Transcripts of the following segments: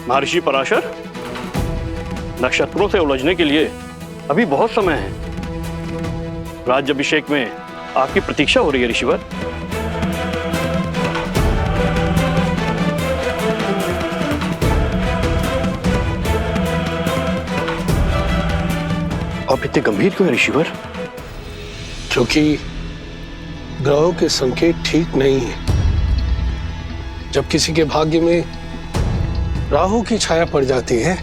महर्षि पराशर, नक्षत्रों से उलझने के लिए अभी बहुत समय है। राज्याभिषेक में आपकी प्रतीक्षा हो रही है ऋषिवर। आप इतने गंभीर क्यों हैं ऋषिवर? क्योंकि ग्रहों के संकेत ठीक नहीं है। जब किसी के भाग्य में राहु की छाया पड़ जाती है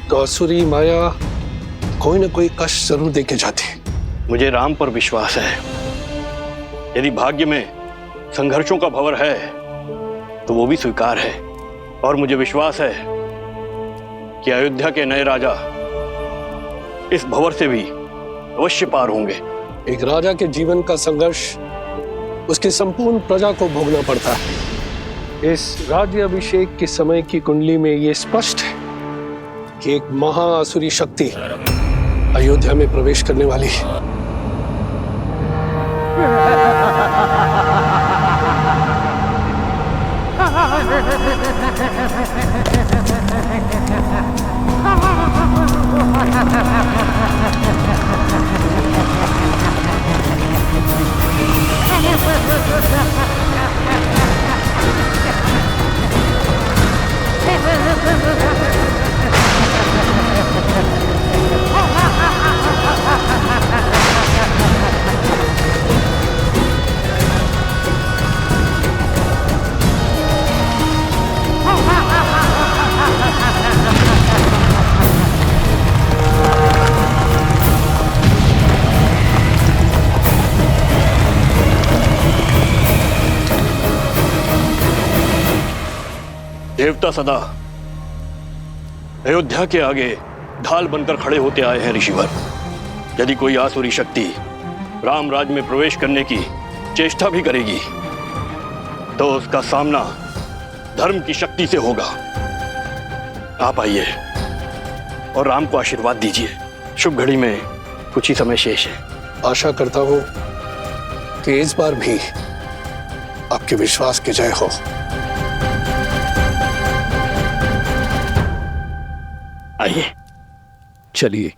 तो असुरी माया कोई ना कोई कष्ट जरूर देके जाती है। मुझे राम पर विश्वास है। यदि भाग्य में संघर्षों का भंवर है तो वो भी स्वीकार है, और मुझे विश्वास है कि अयोध्या के नए राजा इस भंवर से भी अवश्य पार होंगे। एक राजा के जीवन का संघर्ष उसकी संपूर्ण प्रजा को भोगना पड़ता है। इस राज्याभिषेक के समय की कुंडली में ये स्पष्ट है कि एक महाअसुरी शक्ति अयोध्या में प्रवेश करने वाली है। देवता सदा अयोध्या के आगे ढाल बनकर खड़े होते आए हैं ऋषिवर। यदि कोई आसुरी शक्ति राम राज्य में प्रवेश करने की चेष्टा भी करेगी तो उसका सामना धर्म की शक्ति से होगा। आप आइए और राम को आशीर्वाद दीजिए। शुभ घड़ी में कुछ ही समय शेष है। आशा करता हूं कि इस बार भी आपके विश्वास की जय हो। आइए, चलिए।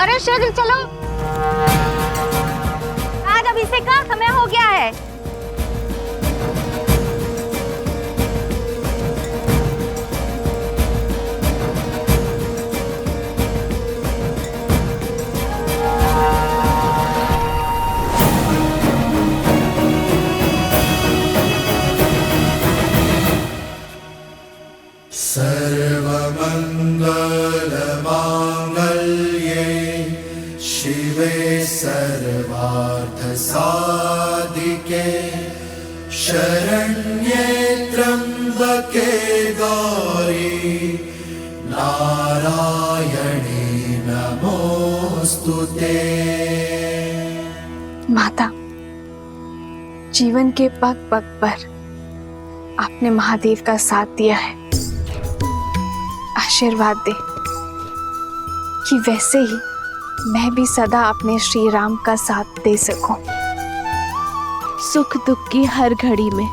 अरे शिवजी चलो, आज अभिषेक का समय हो गया है। सर्वमंगलमांगल्ये शिवे सर्वार्थसाधिके शरण्ये त्र्यंबके गौरी नारायणी नमोस्तुते। माता, जीवन के पग पग पर आपने महादेव का साथ दिया है। आशीर्वाद दे कि वैसे ही मैं भी सदा अपने श्री राम का साथ दे सकूं। सुख दुख की हर घड़ी में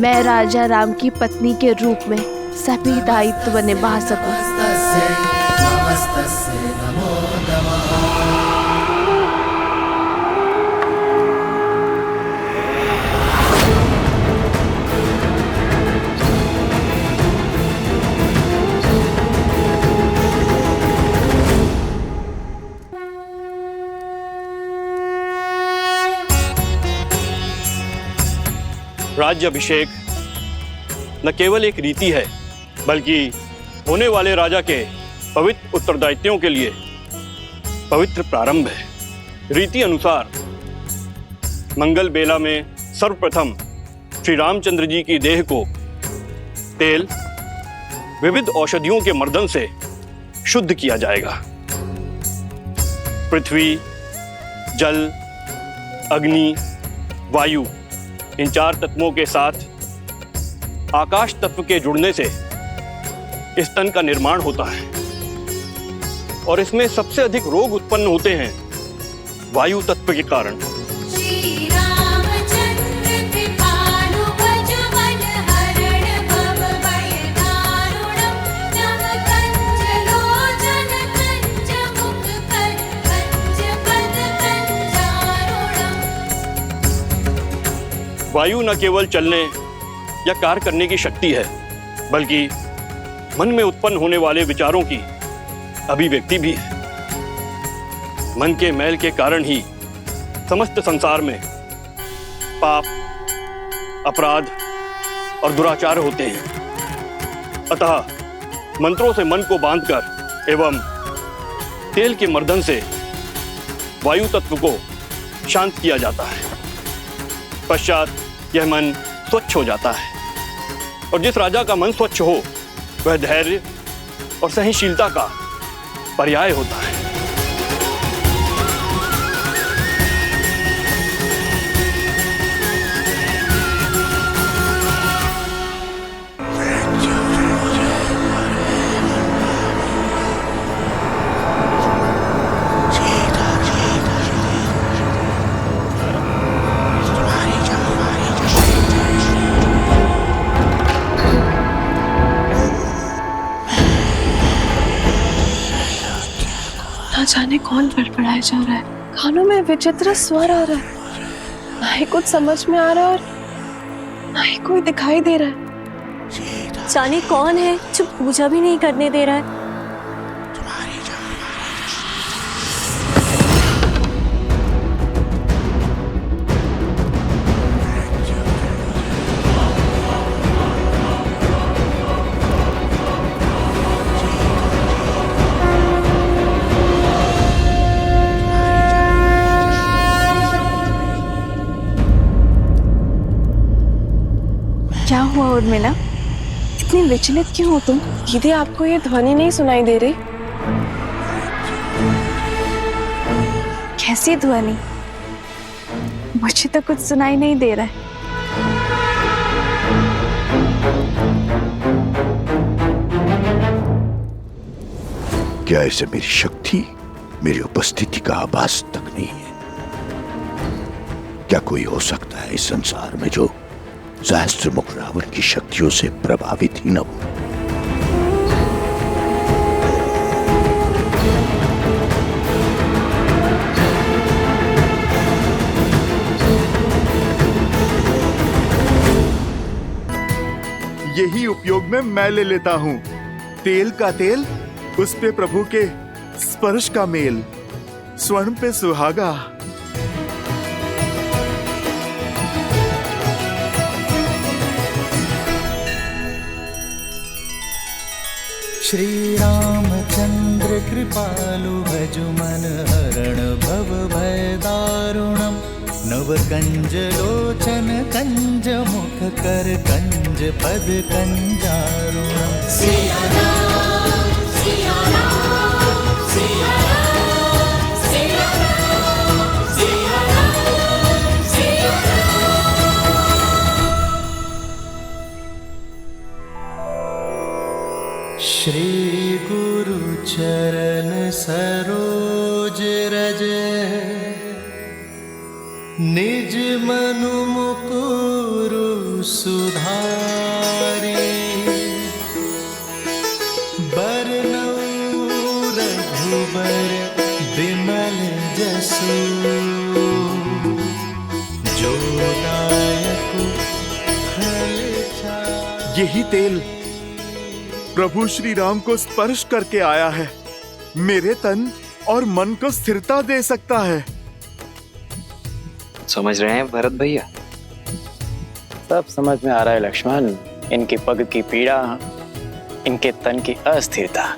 मैं राजा राम की पत्नी के रूप में सभी दायित्व निभा सकूं। नमस्तस्यै नमो नमः। राज्याभिषेक न केवल एक रीति है बल्कि होने वाले राजा के पवित्र उत्तरदायित्वों के लिए पवित्र प्रारंभ है। रीति अनुसार मंगल बेला में सर्वप्रथम श्री रामचंद्र जी की देह को तेल विविध औषधियों के मर्दन से शुद्ध किया जाएगा। पृथ्वी, जल, अग्नि, वायु, इन 4 तत्वों के साथ आकाश तत्व के जुड़ने से इस तन का निर्माण होता है और इसमें सबसे अधिक रोग उत्पन्न होते हैं वायु तत्व के कारण। वायु न केवल चलने या कार्य करने की शक्ति है बल्कि मन में उत्पन्न होने वाले विचारों की अभिव्यक्ति भी है। मन के मैल के कारण ही समस्त संसार में पाप, अपराध और दुराचार होते हैं। अतः मंत्रों से मन को बांधकर एवं तेल के मर्दन से वायु तत्व को शांत किया जाता है। पश्चात यह मन स्वच्छ हो जाता है और जिस राजा का मन स्वच्छ हो वह धैर्य और सहनशीलता का पर्याय होता है। जाने कौन बड़बड़ाया जा रहा है। कानों में विचित्र स्वर आ रहा है, ना ही कुछ समझ में आ रहा है और ना ही कोई दिखाई दे रहा है। जाने कौन है जो पूजा भी नहीं करने दे रहा है। क्या हुआ उर्मिला, इतनी विचलित क्यों हो तुम? दीदी, आपको ये ध्वनि नहीं सुनाई दे रही? कैसी ध्वनि? मुझे तो कुछ सुनाई नहीं दे रहा है। क्या ऐसे मेरी शक्ति, मेरी उपस्थिति का आभास तक नहीं है? क्या कोई हो सकता है इस संसार में जो सहस्त्रमुख रावण की शक्तियों से प्रभावित ही न हो? यही उपयोग में मैं ले लेता हूँ। तेल का तेल, उस पे प्रभु के स्पर्श का मेल, स्वर्ण पे सुहागा। श्री रामचंद्र कृपालु भज मन हरण भव भय दारुणम। नव कंज लोचन कंज मुख कर कंज पद कंजारुणम। सिया राम, सिया राम, सिया राम, सिया राम, सिया राम, सिया राम। श्री गुरु चरण सरोज रज निज मनु मुकुरु सुधारी बरनउँ रघुबर बिमल जसु जो दायक फल चारि। यही तेल प्रभु श्री राम को स्पर्श करके आया है, मेरे तन और मन को स्थिरता दे सकता है। समझ रहे हैं भरत भैया? सब समझ में आ रहा है लक्ष्मण। इनके पग की पीड़ा, इनके तन की अस्थिरता,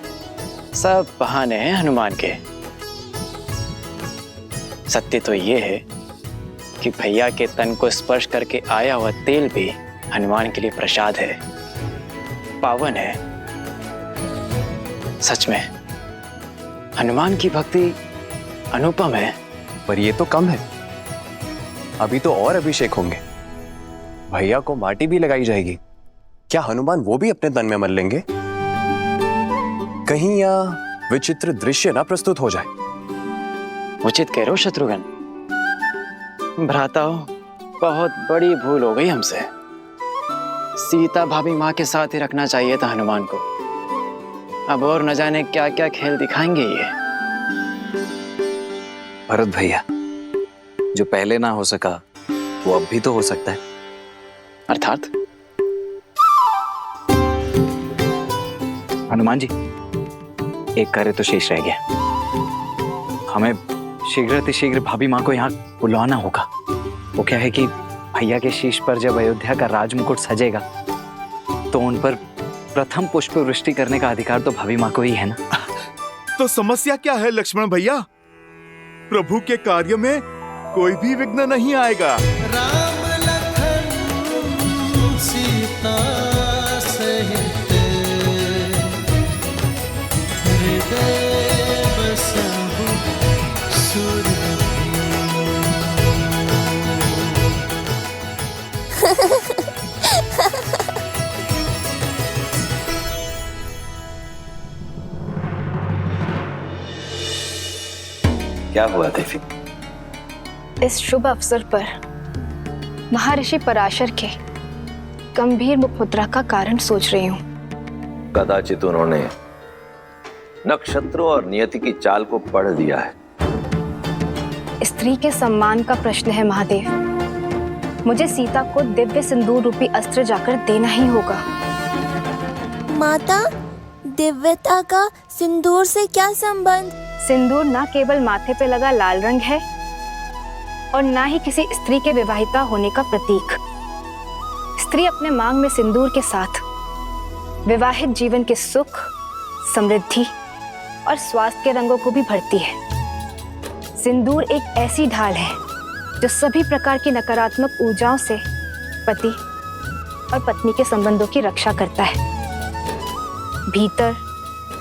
सब बहाने हैं हनुमान के। सत्य तो ये है कि भैया के तन को स्पर्श करके आया हुआ तेल भी हनुमान के लिए प्रसाद है, पावन है। सच में हनुमान की भक्ति अनुपम है। पर ये तो कम है, अभी तो और अभिषेक होंगे। भैया को माटी भी लगाई जाएगी। क्या हनुमान वो भी अपने तन में मल लेंगे? कहीं या विचित्र दृश्य ना प्रस्तुत हो जाए। उचित कह रहे हो शत्रुघ्न। भ्राताओ, बहुत बड़ी भूल हो गई हमसे। सीता भाभी माँ के साथ ही रखना चाहिए था हनुमान को। अब और न जाने क्या क्या खेल दिखाएंगे ये। भरत भैया, जो पहले ना हो सका वो अब भी तो हो सकता है। अर्थात हनुमान जी, एक कार्य तो शेष रह गया। हमें शीघ्र भाभी माँ को यहाँ बुलवाना होगा। वो क्या है कि भैया के शीश पर जब अयोध्या का राजमुकुट सजेगा तो उन पर प्रथम पुष्प वृष्टि करने का अधिकार तो भाभी माँ को ही है ना। तो समस्या क्या है लक्ष्मण भैया? प्रभु के कार्य में कोई भी विघ्न नहीं आएगा। राम लखन सीता सहित हृदय बसहु क्या हुआ देवी? इस शुभ अवसर पर महर्षि पराशर के गंभीर मुखमुद्रा का कारण सोच रही हूँ। कदाचित उन्होंने नक्षत्रों और नियति की चाल को पढ़ लिया है। स्त्री के सम्मान का प्रश्न है महादेव। मुझे सीता को दिव्य सिंदूर रूपी अस्त्र जाकर देना ही होगा। माता, दिव्यता का सिंदूर से क्या संबंध? सिंदूर न केवल माथे पे लगा लाल रंग है और न ही किसी स्त्री के विवाहिता होने का प्रतीक। स्त्री अपने मांग में सिंदूर के साथ विवाहित जीवन के सुख, समृद्धि और स्वास्थ्य के रंगों को भी भरती है। सिंदूर एक ऐसी ढाल है जो सभी प्रकार की नकारात्मक ऊर्जाओं से पति और पत्नी के संबंधों की रक्षा करता है, भीतर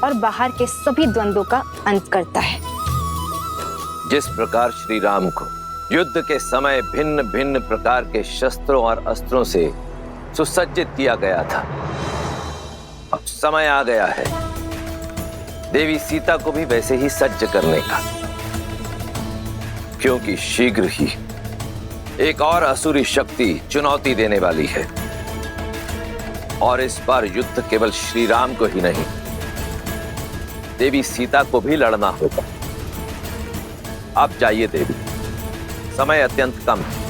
और बाहर के सभी द्वंद्वों का अंत करता है। जिस प्रकार श्री राम को युद्ध के समय भिन्न भिन्न प्रकार के शस्त्रों और अस्त्रों से सुसज्जित किया गया था, अब समय आ गया है देवी सीता को भी वैसे ही सज्ज करने का, क्योंकि शीघ्र ही एक और असुरी शक्ति चुनौती देने वाली है। और इस बार युद्ध केवल श्री राम को ही नहीं, देवी सीता को भी लड़ना होगा। आप जाइए देवी, समय अत्यंत कम है।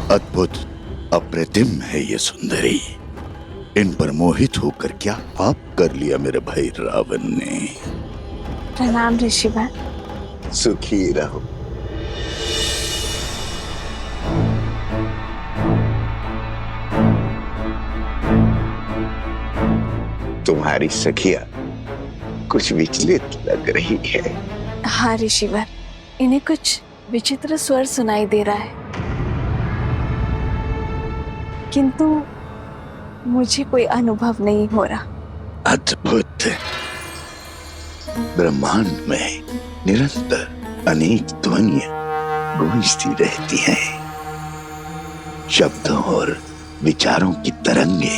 अद्भुत, अप्रतिम है ये सुंदरी। इन पर मोहित होकर क्या पाप कर लिया मेरे भाई रावण ने। प्रणाम ऋषिवर। सुखी रहो। तुम्हारी सखिया कुछ विचलित लग रही है। हाँ ऋषिवर, इन्हें कुछ विचित्र स्वर सुनाई दे रहा है, किंतु मुझे कोई अनुभव नहीं हो रहा। अद्भुत। ब्रह्मांड में निरंतर अनेक ध्वनियां गूंजती रहती हैं। शब्दों और विचारों की तरंगे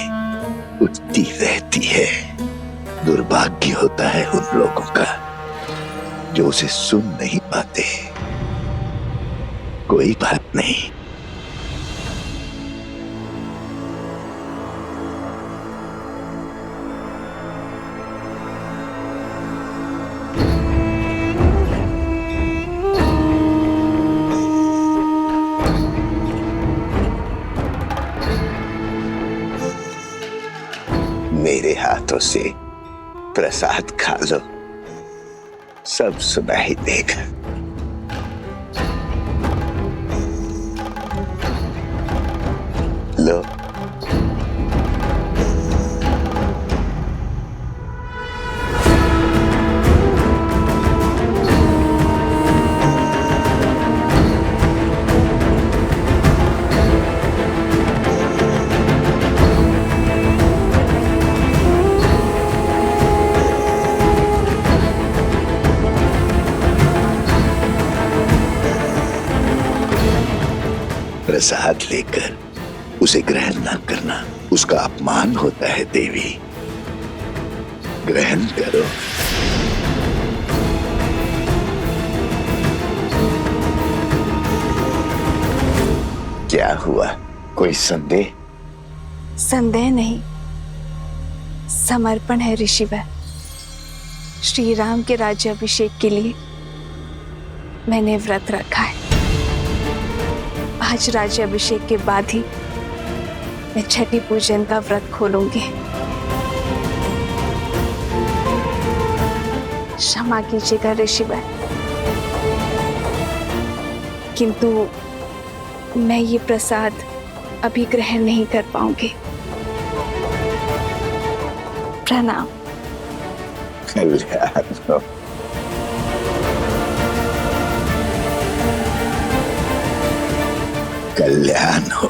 उठती रहती है। दुर्भाग्य होता है उन लोगों का जो उसे सुन नहीं पाते। कोई बात नहीं, मेरे हाथों से प्रसाद खा लो, सब सुनाई देगा। लो। प्रसाद लेकर उसे ग्रहण न करना उसका अपमान होता है देवी। ग्रहण करो। क्या हुआ, कोई संदेह? संदेह नहीं, समर्पण है ऋषिवर। श्री राम के राज्याभिषेक के लिए मैंने व्रत रखा है। आज राज्याभिषेक के बाद ही मैं छठी पूजन का व्रत खोलूंगी। क्षमा कीजिएगा ऋषिवर, किंतु मैं ये प्रसाद अभी ग्रहण नहीं कर पाऊंगी। प्रणाम। कल्याण हो। कल्याण हो।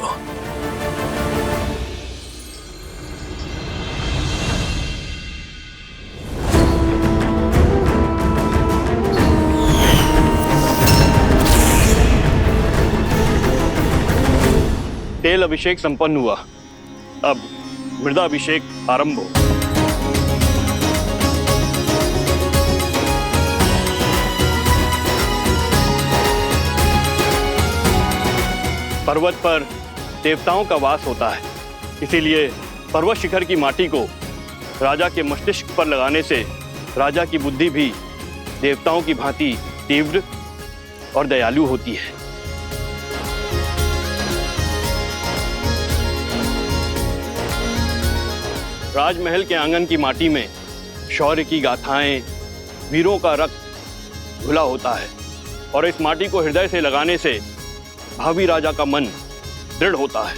तेल अभिषेक संपन्न हुआ, अब मृदाभिषेक आरंभ हो। पर्वत पर देवताओं का वास होता है, इसीलिए पर्वत शिखर की माटी को राजा के मस्तिष्क पर लगाने से राजा की बुद्धि भी देवताओं की भांति तीव्र और दयालु होती है। राजमहल के आंगन की माटी में शौर्य की गाथाएं, वीरों का रक्त घुला होता है और इस माटी को हृदय से लगाने से भावी राजा का मन दृढ़ होता है।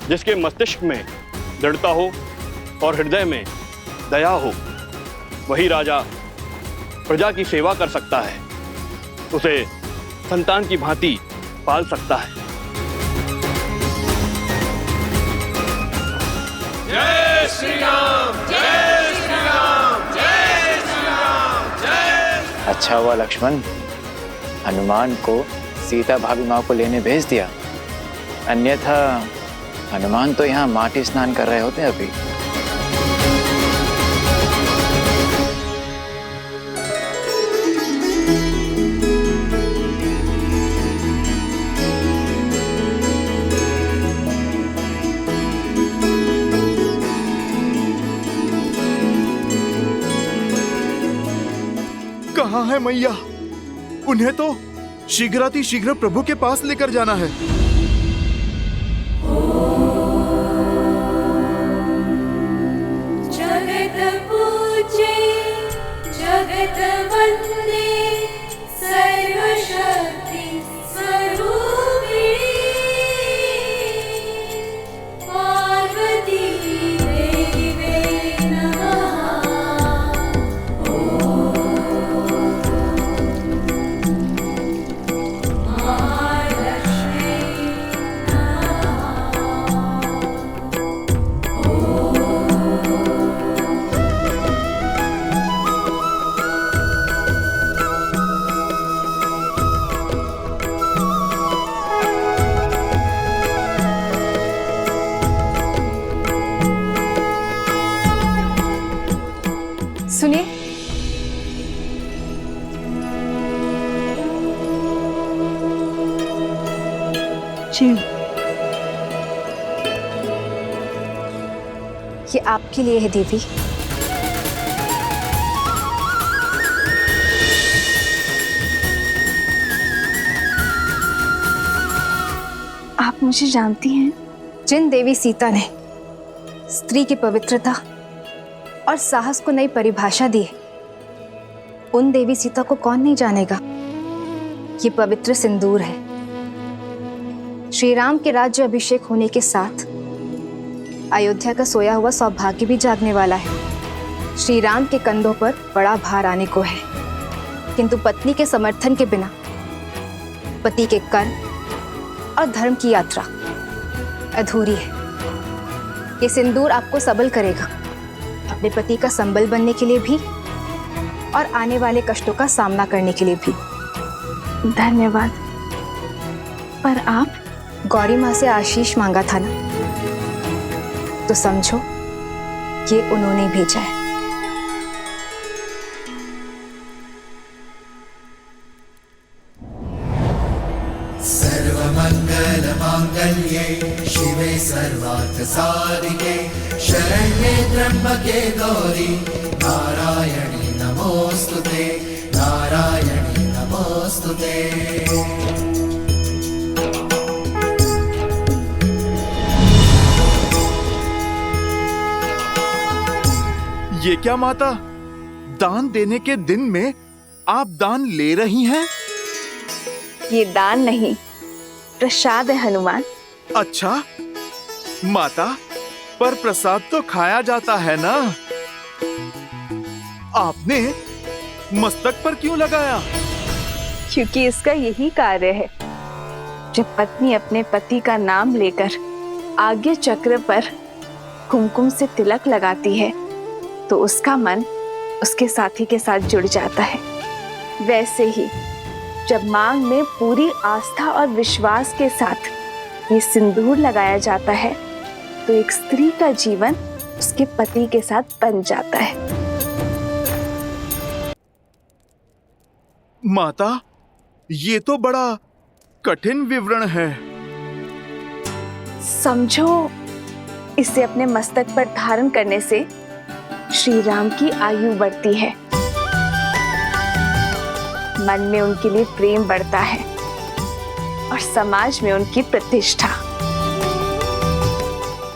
जिसके मस्तिष्क में दृढ़ता हो और हृदय में दया हो, वही राजा प्रजा की सेवा कर सकता है, उसे संतान की भांति पाल सकता है। जय श्री राम, जय श्री राम, जय श्री राम, जय। अच्छा हुआ लक्ष्मण, हनुमान को सीता भाभी माँ को लेने भेज दिया, अन्यथा हनुमान तो यहाँ माटी स्नान कर रहे होते अभी। कहाँ है मैया? उन्हें तो शीघ्रातिशीघ्र प्रभु के पास लेकर जाना है। जगत पूजे जगत वंदे सर्वशक्ति स्वरूपिणी पार्वती जी। ये आपके लिए है देवी। आप मुझे जानती हैं? जिन देवी सीता ने स्त्री की पवित्रता और साहस को नई परिभाषा दी, उन देवी सीता को कौन नहीं जानेगा। ये पवित्र सिंदूर है। श्री राम के राज्य अभिषेक होने के साथ अयोध्या का सोया हुआ सौभाग्य भी जागने वाला है। श्री राम के कंधों पर बड़ा भार आने को है, किंतु पत्नी के समर्थन के बिना पति के कर्म और धर्म की यात्रा अधूरी है। ये सिंदूर आपको सबल करेगा, अपने पति का संबल बनने के लिए भी और आने वाले कष्टों का सामना करने के लिए भी। धन्यवाद। पर आप गौरी माँ से आशीष मांगा था ना, तो समझो ये उन्होंने भेजा है। सर्वमंगल मांगल्ये शिवे सर्वार्थ साधिके शरण्ये त्र्यंबके गौरी नारायणी नमोस्तुते नारायणी नमोस्तुते। ये क्या माता, दान देने के दिन में आप दान ले रही हैं? ये दान नहीं, प्रसाद है हनुमान। अच्छा माता, पर प्रसाद तो खाया जाता है ना। आपने मस्तक पर क्यों लगाया? क्योंकि इसका यही कार्य है। जब पत्नी अपने पति का नाम लेकर आज्ञा चक्र पर कुमकुम से तिलक लगाती है तो उसका मन उसके साथी के साथ जुड़ जाता है। वैसे ही जब मांग में पूरी आस्था और विश्वास के साथ ये सिंदूर लगाया जाता है तो एक स्त्री का जीवन उसके पति के साथ बन जाता है। माता, ये तो बड़ा कठिन विवरण है। समझो, इसे अपने मस्तक पर धारण करने से श्री राम की आयु बढ़ती है, मन में उनके लिए प्रेम बढ़ता है और समाज में उनकी प्रतिष्ठा।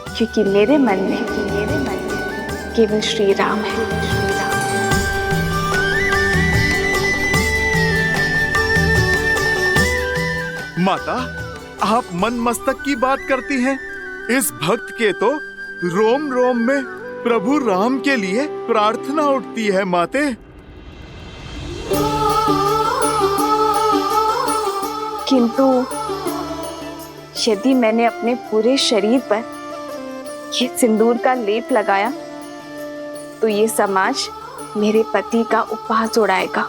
क्योंकि मेरे मन में केवल श्री राम है। माता, आप मन मस्तक की बात करती हैं। इस भक्त के तो रोम रोम में प्रभु राम के लिए प्रार्थना उठती है माते। किंतु यदि मैंने अपने पूरे शरीर पर ये सिंदूर का लेप लगाया तो ये समाज मेरे पति का उपहास उड़ाएगा,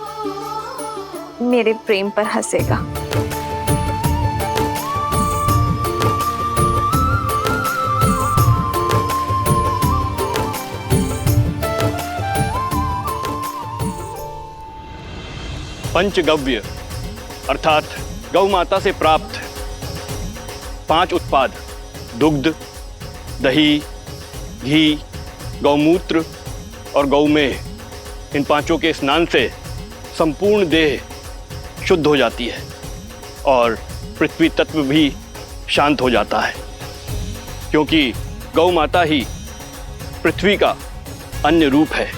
मेरे प्रेम पर हंसेगा। पंचगव्य अर्थात गौ माता से प्राप्त 5 उत्पाद दुग्ध, दही, घी, गौमूत्र और गौमेह, इन 5 के स्नान से संपूर्ण देह शुद्ध हो जाती है और पृथ्वी तत्व भी शांत हो जाता है, क्योंकि गौ माता ही पृथ्वी का अन्य रूप है।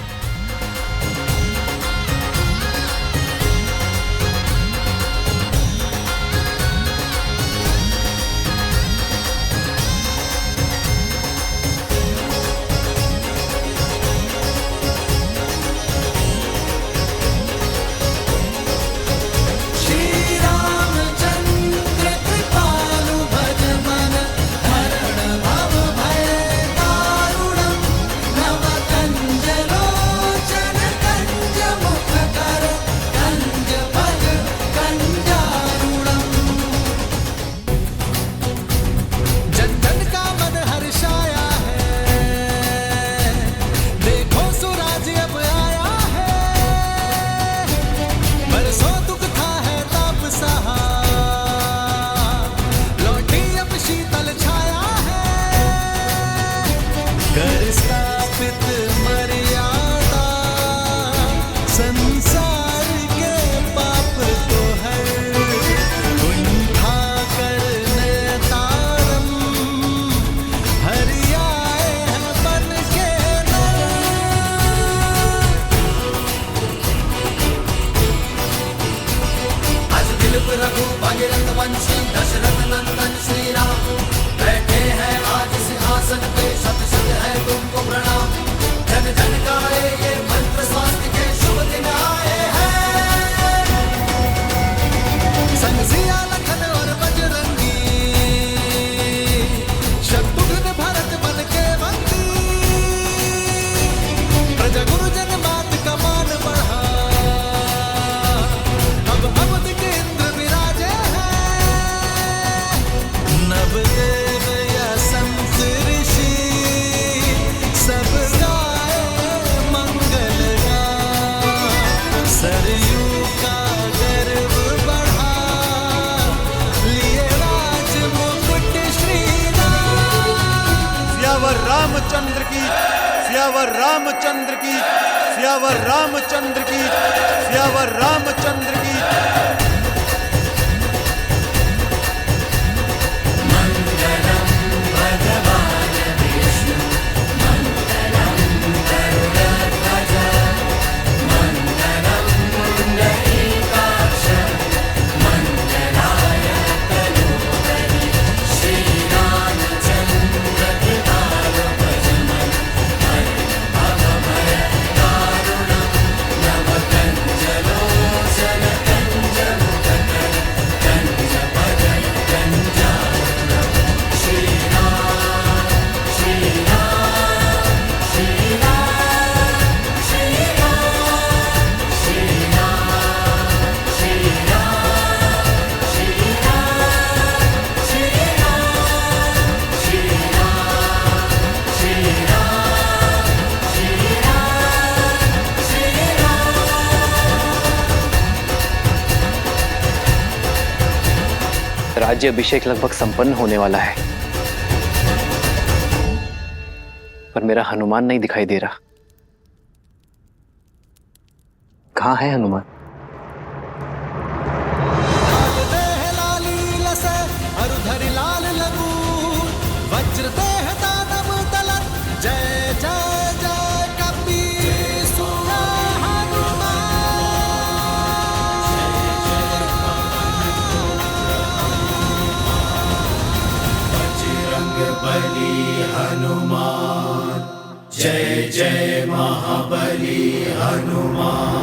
भव भय दारुणं नव कंजलो सियावर रामचंद्र की, सियावर रामचंद्र की, सियावर रामचंद्र की। राज्य अभिषेक लगभग संपन्न होने वाला है, पर मेरा हनुमान नहीं दिखाई दे रहा। कहाँ है हनुमान? हनुमान जय जय महाबली हनुमान।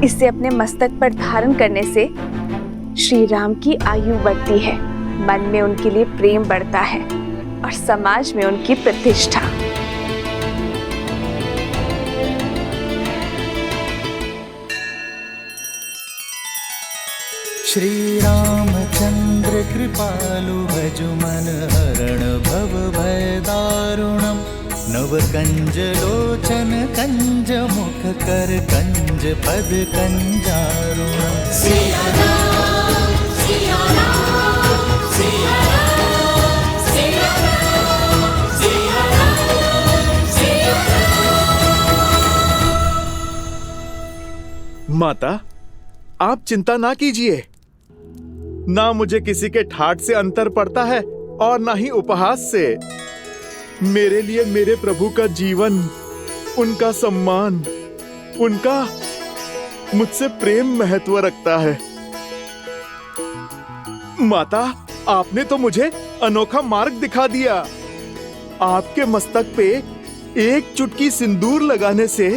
इसे अपने मस्तक पर धारण करने से श्री राम की आयु बढ़ती है, मन में उनके लिए प्रेम बढ़ता है और समाज में उनकी प्रतिष्ठा। श्री रामचंद्र कृपालु भजु मन हरण भव भय दारुणम। नव कंज लोचन कंज मुख कर कंज पद कंजारुणम। सिया राम सिया राम सिया राम सिया राम सिया राम सिया राम। माता, आप चिंता ना कीजिए। ना मुझे किसी के ठाठ से अंतर पड़ता है और ना ही उपहास से। मेरे लिए मेरे प्रभु का जीवन, उनका सम्मान, उनका मुझसे प्रेम महत्व रखता है। माता, आपने तो मुझे अनोखा मार्ग दिखा दिया। आपके मस्तक पे एक चुटकी सिंदूर लगाने से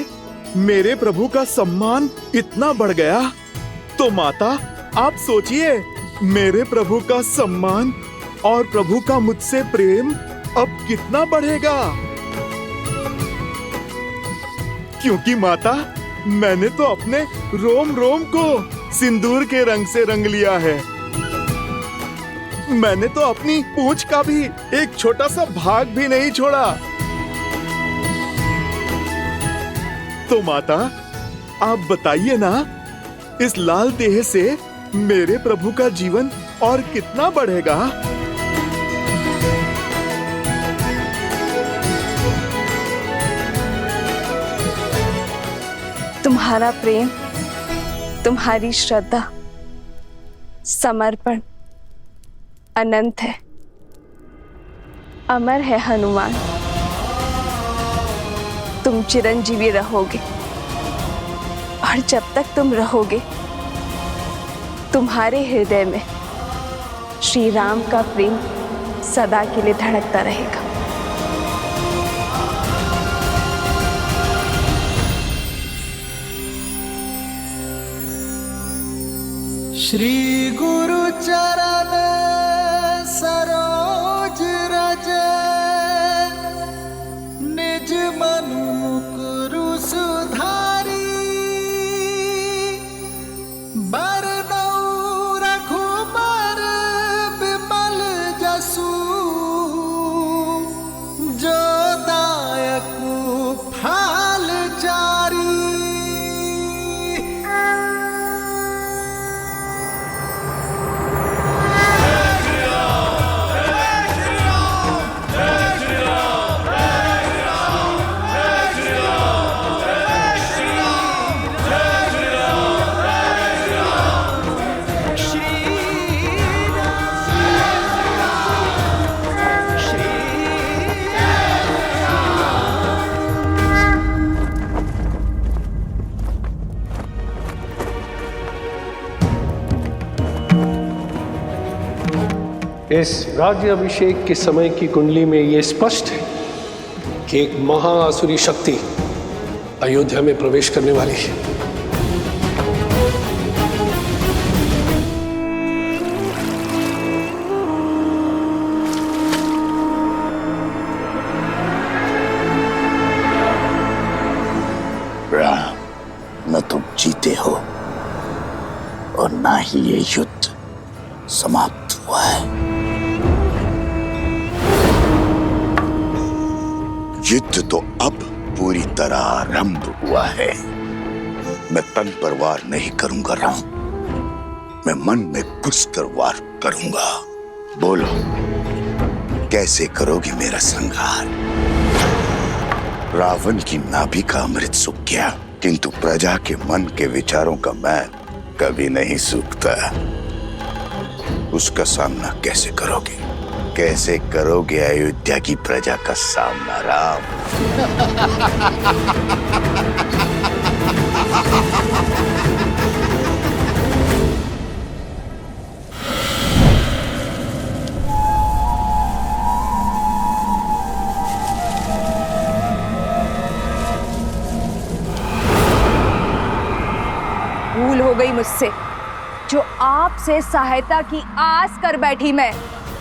मेरे प्रभु का सम्मान इतना बढ़ गया। तो माता, आप सोचिए, मेरे प्रभु का सम्मान और प्रभु का मुझसे प्रेम अब कितना बढ़ेगा। क्योंकि माता, मैंने तो अपने रोम रोम को सिंदूर के रंग से रंग लिया है। मैंने तो अपनी पूंछ का भी एक छोटा सा भाग भी नहीं छोड़ा। तो माता, आप बताइए ना, इस लाल देह से मेरे प्रभु का जीवन और कितना बढ़ेगा? तुम्हारा प्रेम, तुम्हारी श्रद्धा, समर्पण अनंत है, अमर है हनुमान। तुम चिरंजीवी रहोगे, और जब तक तुम रहोगे, तुम्हारे हृदय में श्री राम का प्रेम सदा के लिए धड़कता रहेगा। श्री गुरु चरण सरोज रज, निज मनु मुकुरु सुधारी, बरनउँ रघुबर बिमल जसु, जो दायकु फल चारी। इस राज्य अभिषेक के समय की कुंडली में यह स्पष्ट है कि एक महाआसुरी शक्ति अयोध्या में प्रवेश करने वाली है। राम, न तुम जीते हो और ना ही ये युद्ध समाप्त हुआ है। युद्ध तो अब पूरी तरह आरंभ हुआ है। मैं तन पर वार नहीं करूंगा राम, मैं मन में घुसकर वार करूंगा। बोलो, कैसे करोगे मेरा संहार? रावण की नाभि का अमृत सूख गया, किंतु प्रजा के मन के विचारों का मैं कभी नहीं सूखता। उसका सामना कैसे करोगे? कैसे करोगे अयोध्या की प्रजा का सामना राम? भूल हो गई मुझसे, जो आपसे सहायता की आस कर बैठी मैं,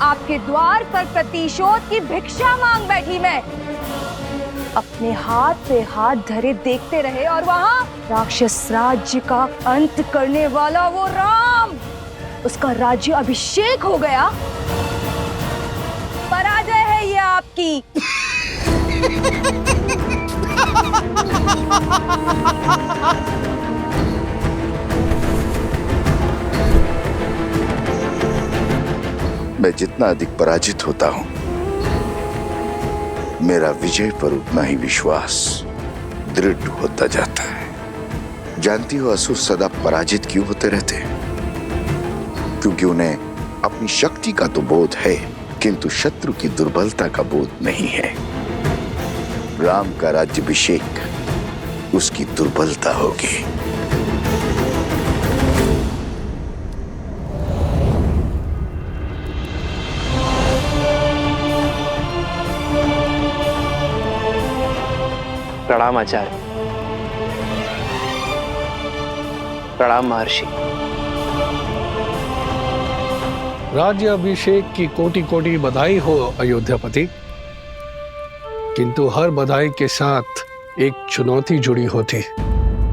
आपके द्वार पर प्रतिशोध की भिक्षा मांग बैठी मैं। अपने हाथ पे हाथ धरे देखते रहे और वहां राक्षस राज्य का अंत करने वाला वो राम, उसका राज्य अभिषेक हो गया। पराजय है ये आपकी। मैं जितना अधिक पराजित होता हूं, मेरा विजय पर उतना ही विश्वास दृढ़ होता जाता है। जानती हो असुर सदा पराजित क्यों होते रहते हैं? क्योंकि उन्हें अपनी शक्ति का तो बोध है, किंतु शत्रु की दुर्बलता का बोध नहीं है। राम का राज्याभिषेक उसकी दुर्बलता होगी। प्रणाम आचार्य। प्रणाम महर्षि। राज्य अभिषेक की कोटि कोटि बधाई हो अयोध्यापति, किंतु हर बधाई के साथ एक चुनौती जुड़ी होती।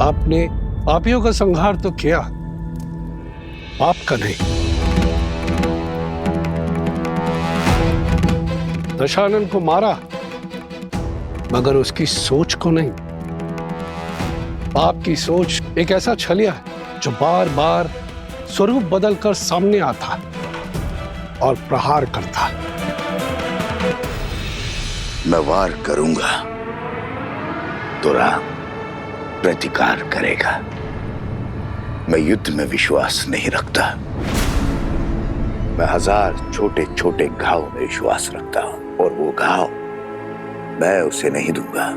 आपने पापियों का संहार तो किया, पाप का नहीं। दशानन को मारा, मगर उसकी सोच को नहीं। पाप की सोच एक ऐसा छलिया जो बार बार स्वरूप बदलकर सामने आता और प्रहार करता। मैं वार करूंगा तो राम प्रतिकार करेगा। मैं युद्ध में विश्वास नहीं रखता। मैं 1000 छोटे छोटे घाव में विश्वास रखता हूं, और वो घाव मैं उसे नहीं दूंगा,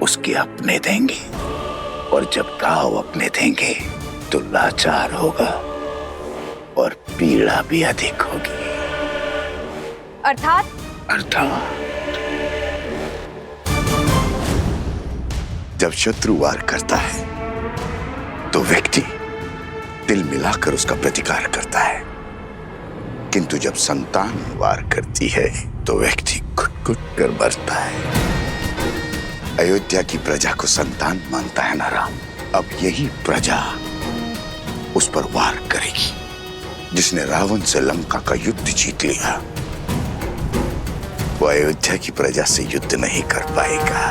उसके अपने देंगे। और जब घाव अपने देंगे तो लाचार होगा और पीड़ा भी अधिक होगी। अर्थात जब शत्रु वार करता है तो व्यक्ति दिल मिलाकर उसका प्रतिकार करता है, किंतु जब संतान वार करती है तो व्यक्ति घुट-घुट कर मरता है। अयोध्या की प्रजा को संतान मानता है ना राम। अब यही प्रजा उस पर वार करेगी। जिसने रावण से लंका का युद्ध जीत लिया, वो अयोध्या की प्रजा से युद्ध नहीं कर पाएगा।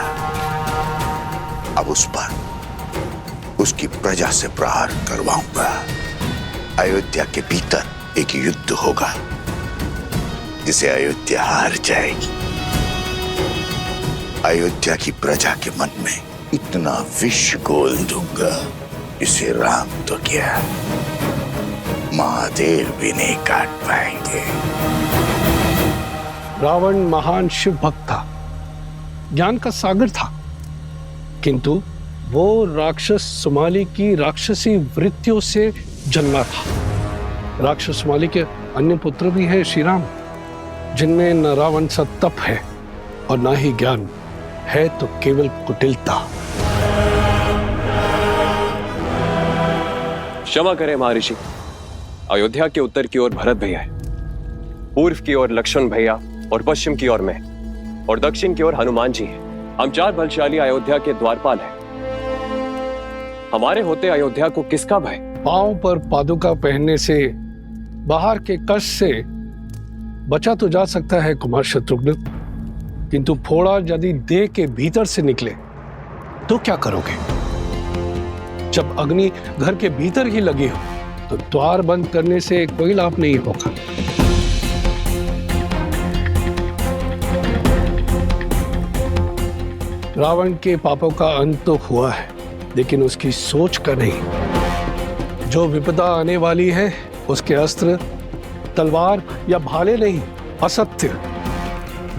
अब उस पर उसकी प्रजा से प्रहार करवाऊंगा। अयोध्या के भीतर एक युद्ध होगा जिसे अयोध्या हार जाएगी। अयोध्या की प्रजा के मन में इतना विष घोल दूंगा, इसे राम तो क्या महादेव भी नहीं काट पाएंगे। रावण महान शिव भक्त था, ज्ञान का सागर था, किंतु वो राक्षस सुमाली की राक्षसी वृत्तियों से जन्मा था। राक्षस सुमाली के अन्य पुत्र भी हैं श्री राम, जिनमें न रावण सा तप है और न ही ज्ञान है, तो केवल कुटिलता। क्षमा करें महर्षि, अयोध्या के उत्तर की ओर भरत भैया है, पूर्व की ओर लक्ष्मण भैया और पश्चिम की ओर मैं, और दक्षिण की ओर हनुमान जी हैं। हम 4 बलशाली अयोध्या के द्वारपाल हैं। हमारे होते अयोध्या को किसका भय? पांव पर पादुका पहनने से, बाहर के कष्ट से बचा तो जा सकता है कुमार शत्रुघ्न, किंतु फोड़ा यदि देह के भीतर से निकले तो क्या करोगे? जब अग्नि घर के भीतर ही लगी हो तो द्वार बंद करने से कोई लाभ नहीं होगा। रावण के पापों का अंत तो हुआ है, लेकिन उसकी सोच का नहीं। जो विपदा आने वाली है उसके अस्त्र तलवार या भाले नहीं, असत्य,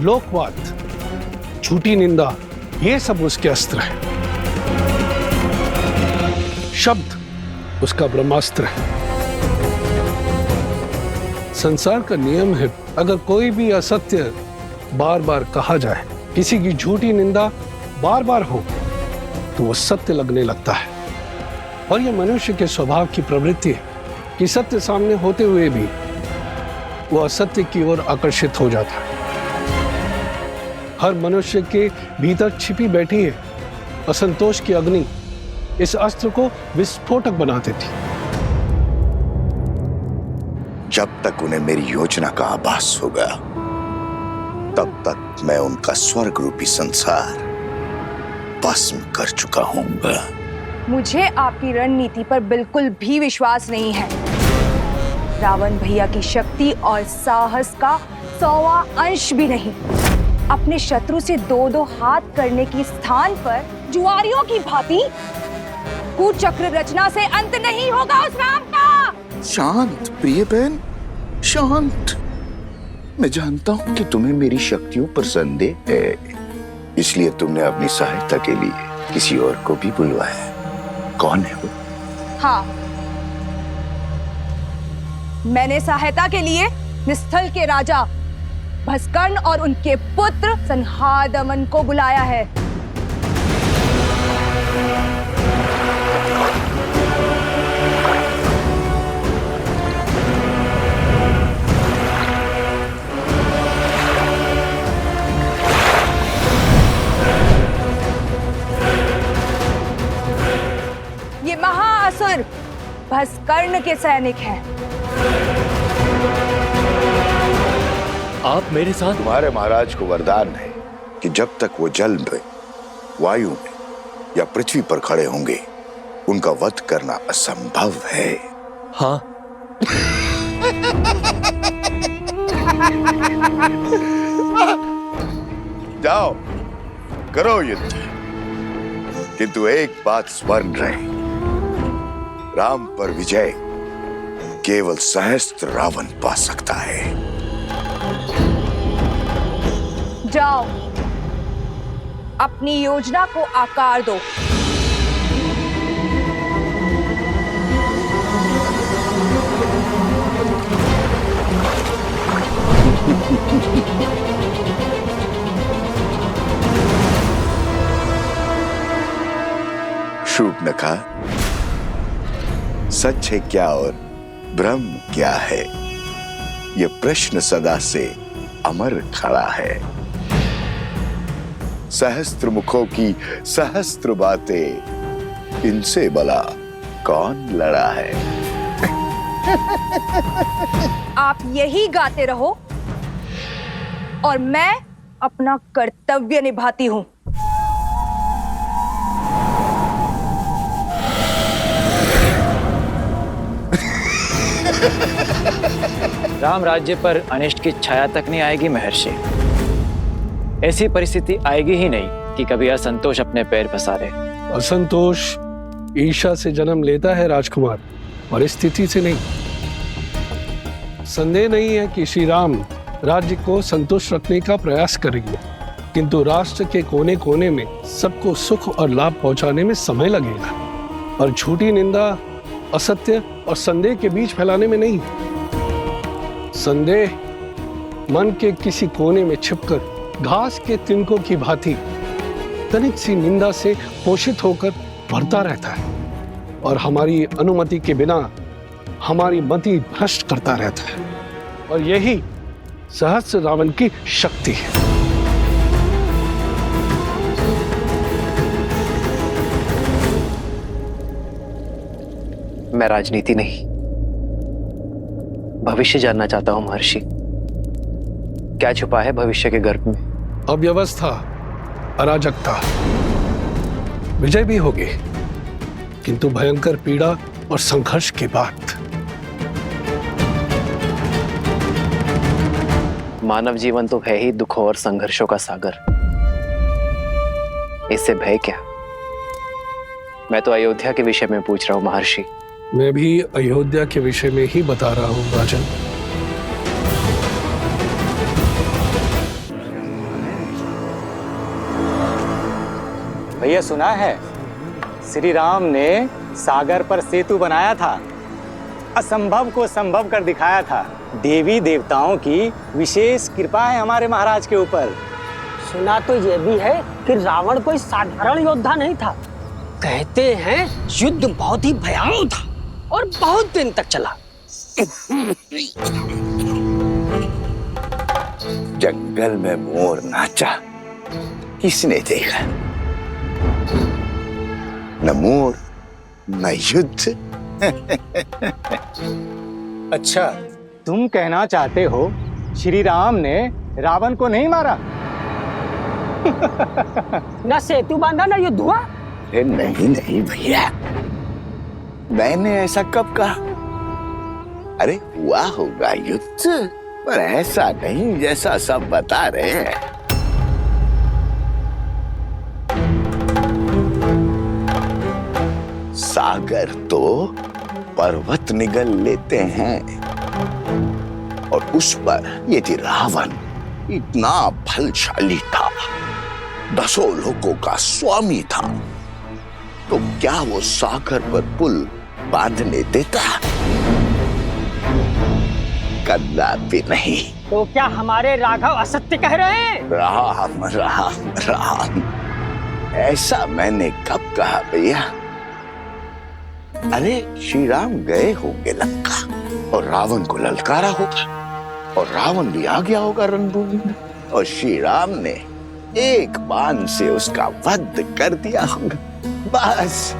लोकवाद, झूठी निंदा, ये सब उसके अस्त्र है। शब्द उसका ब्रह्मास्त्र है। संसार का नियम है, अगर कोई भी असत्य बार बार कहा जाए, किसी की झूठी निंदा बार बार हो, तो वो सत्य लगने लगता है। और यह मनुष्य के स्वभाव की प्रवृत्ति है कि सत्य सामने होते हुए भी वो असत्य की ओर आकर्षित हो जाता है। हर मनुष्य के भीतर छिपी बैठी है असंतोष की अग्नि, इस अस्त्र को विस्फोटक बना देती। जब तक उन्हें मेरी योजना का आभास होगा, तब तक मैं उनका स्वर्ग रूपी संसार भस्म कर चुका हूंगा। मुझे आपकी रणनीति पर बिल्कुल भी विश्वास नहीं है। रावण भैया की शक्ति और साहस का 100वां अंश भी नहीं। अपने शत्रु से 2-2 हाथ करने की स्थान पर जुआरियों की भांति कुचक्र रचना से अंत नहीं होगा उस राम का। शांत प्रिय बहन, शांत। मैं जानता हूं कि तुम्हें मेरी शक्तियों पर संदेह है, इसलिए तुमने अपनी सहायता के लिए किसी और को भी बुलवाया। कौन है वो? हाँ, मैंने सहायता के लिए निस्थल के राजा भस्कर्ण और उनके पुत्र संहादमन को बुलाया है। कर्ण के सैनिक हैं। आप मेरे साथ। तुम्हारे महाराज को वरदान है कि जब तक वो जल में, वायु में या पृथ्वी पर खड़े होंगे उनका वध करना असंभव है। हाँ। जाओ करो युद्ध, किंतु एक बात स्मरण रहे, राम पर विजय केवल सहस्त्र रावण पा सकता है। जाओ, अपनी योजना को आकार दो। शूर्पणखा, सच है क्या और भ्रम क्या है, यह प्रश्न सदा से अमर खड़ा है। सहस्त्र मुखों की सहस्त्र बातें, इनसे भला कौन लड़ा है। आप यही गाते रहो और मैं अपना कर्तव्य निभाती हूं। राम राज्य पर अनिष्ट की छाया तक नहीं आएगी महर्षि। ऐसी परिस्थिति आएगी ही नहीं कि कभी असंतोष अपने पैर पसारे। असंतोष ईर्ष्या से जन्म लेता है राजकुमार, परिस्थिति से नहीं। संदेह नहीं है कि श्री राम राज्य को संतुष्ट रखने का प्रयास करेंगे, किंतु राष्ट्र के कोने कोने में सबको सुख और लाभ पहुंचाने में समय लगेगा, और झूठी निंदा, असत्य और संदेह के बीच फैलाने में नहीं। संदेह मन के किसी कोने में छिपकर घास के तिनकों की भांति तनिक सी निंदा से पोषित होकर बढ़ता रहता है, और हमारी अनुमति के बिना हमारी मति भ्रष्ट करता रहता है, और यही सहस्त्र रावण की शक्ति है। मैं राजनीति नहीं, भविष्य जानना चाहता हूं महर्षि। क्या छुपा है भविष्य के गर्भ में? अव्यवस्था, अराजकता, विजय भी होगी, किंतु भयंकर पीड़ा और संघर्ष के बाद। मानव जीवन तो है ही दुखों और संघर्षों का सागर। इससे भय क्या? मैं तो अयोध्या के विषय में पूछ रहा हूं महर्षि। मैं भी अयोध्या के विषय में ही बता रहा हूं राजन। भैया सुना है श्री राम ने सागर पर सेतु बनाया था, असंभव को संभव कर दिखाया था। देवी देवताओं की विशेष कृपा है हमारे महाराज के ऊपर। सुना तो यह भी है कि रावण कोई साधारण योद्धा नहीं था। कहते हैं युद्ध बहुत ही भयावह था और बहुत दिन तक चला। जंगल में मोर नाचा, किसने देखा? न मोर न युद्ध। अच्छा, तुम कहना चाहते हो श्री राम ने रावण को नहीं मारा? न सेतु बांधा न युद्ध हुआ। नहीं नहीं भैया, मैंने ऐसा कब कहा? अरे हुआ होगा युद्ध, पर ऐसा नहीं जैसा सब बता रहे हैं। सागर तो पर्वत निगल लेते हैं, और उस पर यदि रावण इतना बलशाली था, 10 लोगों का स्वामी था, तो क्या वो सागर पर पुल बांधने देता? कदापि नहीं। तो क्या हमारे राघव असत्य कह रहे हैं? राम राम राम, ऐसा मैंने कब कहा भैया? अरे श्री राम गए होंगे लंका और रावण को ललकारा होगा, और रावण भी आ गया होगा रणभूमि में, और श्री राम ने एक बाण से उसका वध कर दिया होगा, बस।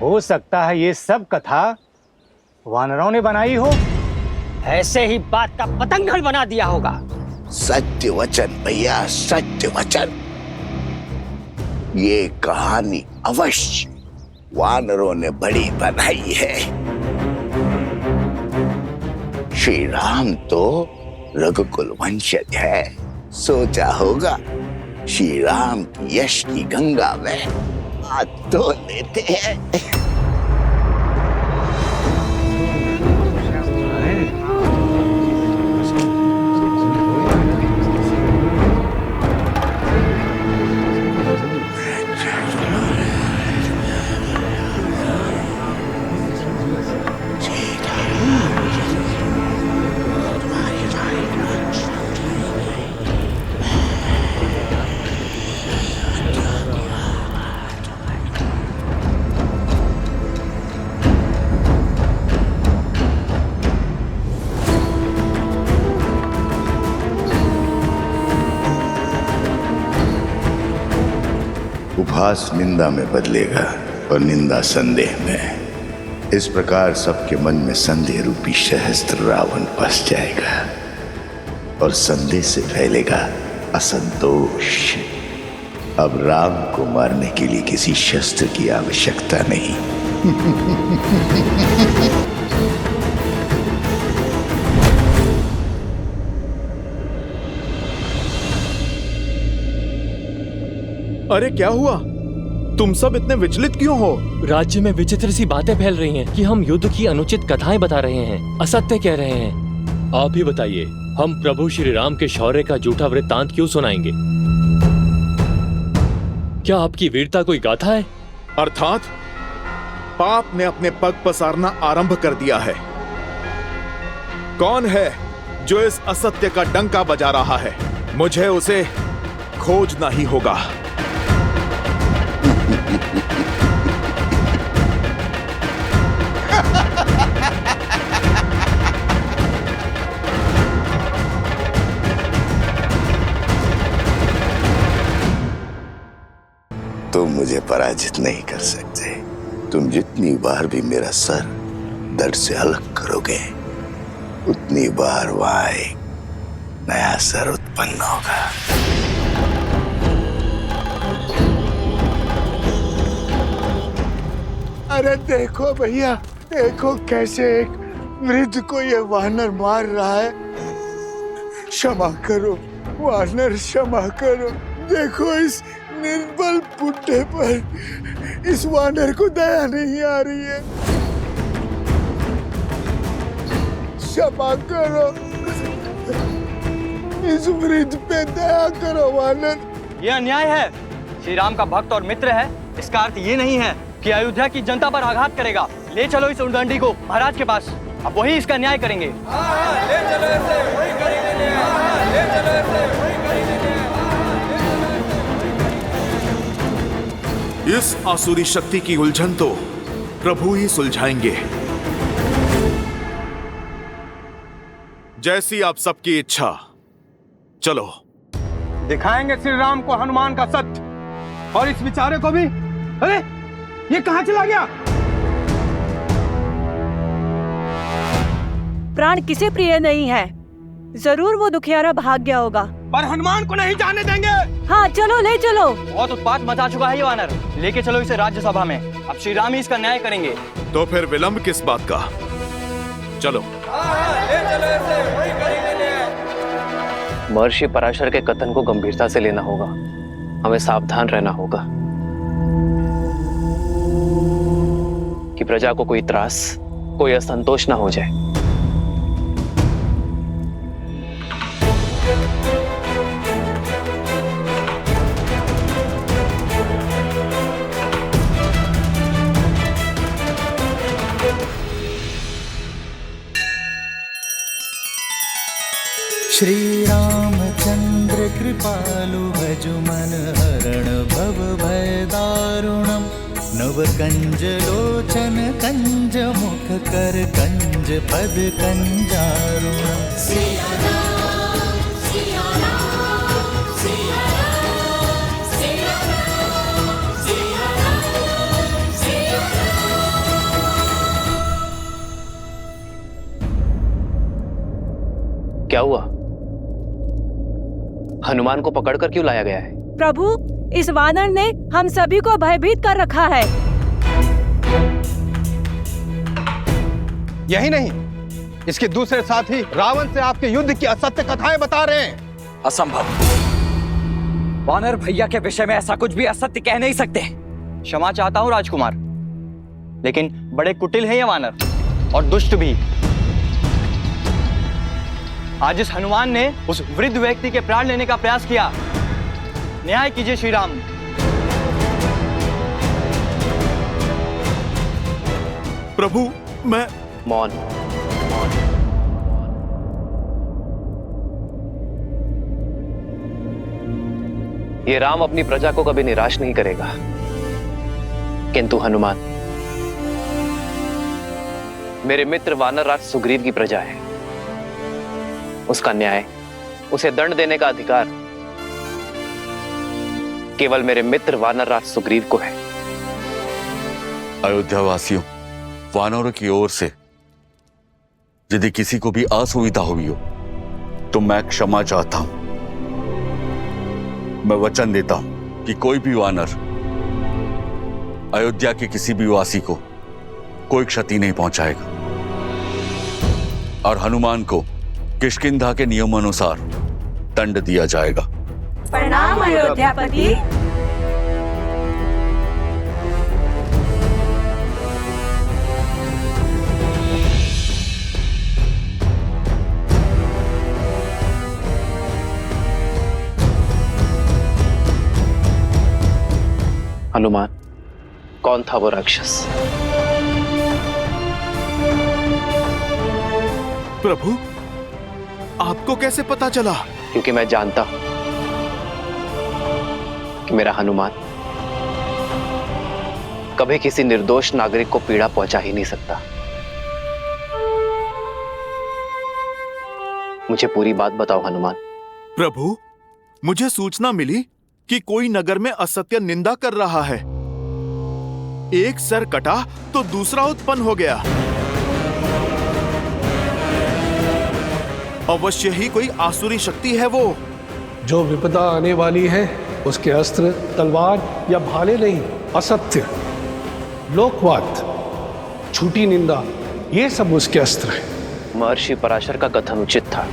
हो सकता है ये सब कथा वानरों ने बनाई हो। ऐसे ही बात का पतंगड़ बना दिया होगा। सत्य वचन भैया, सत्य वचन। ये कहानी अवश्य वानरों ने बड़ी बनाई है। श्री राम तो रघुकुल वंशज है। सोचा होगा श्री राम की यश की गंगा में हाथ धो लेते हैं। उपहास निंदा में बदलेगा और निंदा संदेह में। इस प्रकार सबके मन में संदेह रूपी सहस्त्र रावण बस जाएगा और संदेह से फैलेगा असंतोष। अब राम को मारने के लिए किसी शस्त्र की आवश्यकता नहीं। अरे क्या हुआ? तुम सब इतने विचलित क्यों हो? राज्य में विचित्र सी बातें फैल रही हैं कि हम युद्ध की अनुचित कथाएं बता रहे हैं, असत्य कह रहे हैं। आप ही बताइए, हम प्रभु श्री राम के शौर्य का झूठा वृत्तांत क्यों सुनाएंगे? क्या आपकी वीरता कोई गाथा है? अर्थात पाप ने अपने पग पसारना आरंभ कर दिया है। कौन है जो इस असत्य का डंका बजा रहा है? मुझे उसे खोजना ही होगा। तुम मुझे पराजित नहीं कर सकते। तुम जितनी बार भी मेरा सर धड़ से अलग करोगे, उतनी बार वहां एक नया सर उत्पन्न होगा। अरे देखो भैया, देखो कैसे एक वृद्ध को ये वानर मार रहा है। क्षमा करो वानर, क्षमा करो। देखो इस निर्बल बुड्ढे पर इस वानर को दया नहीं आ रही है। क्षमा करो, इस वृद्ध पे दया करो वानर। ये अन्याय है। श्री राम का भक्त और मित्र है, इसका अर्थ ये नहीं है कि अयोध्या की जनता पर आघात करेगा। ले चलो इस उद्दंडी को महाराज के पास, अब वही इसका न्याय करेंगे। ले चलो इसे, वही करेंगे न्याय। ले चलो इसे, वही करेंगे न्याय। इस आसुरी शक्ति की उलझन तो प्रभु ही सुलझाएंगे। जैसी आप सबकी इच्छा। चलो दिखाएंगे श्री राम को हनुमान का सत्य, और इस बेचारे को भी। अरे ये कहां चला गया? प्राण किसे प्रिय नहीं है, जरूर वो दुखियारा भाग गया होगा। पर हनुमान को नहीं जाने देंगे। हाँ चलो, ले चलो। बहुत उत्पात मचा चुका है ये वानर। लेके चलो इसे राज्यसभा में, अब श्री राम ही इसका न्याय करेंगे। तो फिर विलंब किस बात का? चलो। ले चलो इसे, वही करेंगे न्याय। महर्षि पराशर के कथन को गंभीरता से लेना होगा, हमें सावधान रहना होगा कि प्रजा को कोई त्रास, कोई असंतोष ना हो जाए। श्री रामचंद्र कृपालु भजु मन हरण भव भय दारुणम। नव कंज लोचन कंज मुख कर कंज पद कंजारुणम। क्या हुआ? हनुमान को पकड़कर क्यों लाया गया है? प्रभु, इस वानर ने हम सभी को भयभीत कर रखा है। यही नहीं, इसके दूसरे साथी रावण से आपके युद्ध की असत्य कथाएं बता रहे हैं। असंभव। वानर भैया के विषय में ऐसा कुछ भी असत्य कह नहीं सकते। क्षमा चाहता हूं राजकुमार, लेकिन बड़े कुटिल हैं ये वानर और दुष्ट भी। आज इस हनुमान ने उस वृद्ध व्यक्ति के प्राण लेने का प्रयास किया। न्याय कीजिए श्री राम। प्रभु, मैं मौन। ये राम अपनी प्रजा को कभी निराश नहीं करेगा, किंतु हनुमान मेरे मित्र वानरराज सुग्रीव की प्रजा है। उसका न्याय, उसे दंड देने का अधिकार केवल मेरे मित्र वानरराज सुग्रीव को है। अयोध्या वासियों, वानरों की ओर से यदि किसी को भी असुविधा हुई हो तो मैं क्षमा चाहता हूं। मैं वचन देता हूं कि कोई भी वानर अयोध्या के किसी भी वासी को कोई क्षति नहीं पहुंचाएगा और हनुमान को किष्किंधा के नियमानुसार दंड दिया जाएगा। प्रणाम अयोध्यापति। हनुमान, कौन था वो राक्षस? प्रभु, आपको कैसे पता चला? क्योंकि मैं जानता हूं कि मेरा हनुमान कभी किसी निर्दोष नागरिक को पीड़ा पहुंचा ही नहीं सकता। मुझे पूरी बात बताओ हनुमान। प्रभु, मुझे सूचना मिली कि कोई नगर में असत्य निंदा कर रहा है। एक सर कटा तो दूसरा उत्पन्न हो गया। अवश्य ही कोई आसुरी शक्ति है वो। जो विपदा आने वाली है उसके अस्त्र तलवार या भाले नहीं, असत्य, लोकवाद, झूठी निंदा, ये सब उसके अस्त्र हैं। महर्षि पराशर का कथन उचित था।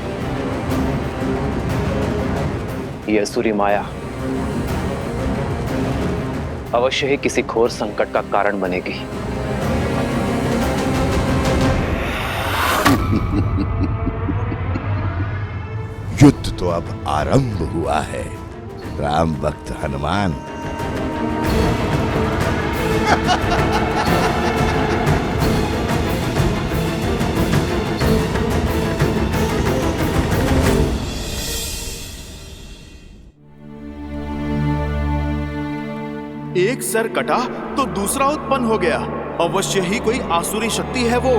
यह असुरी माया अवश्य ही किसी घोर संकट का कारण बनेगी। युद्ध तो अब आरंभ हुआ है राम भक्त हनुमान। एक सर कटा तो दूसरा उत्पन्न हो गया। अवश्य ही कोई आसुरी शक्ति है वो।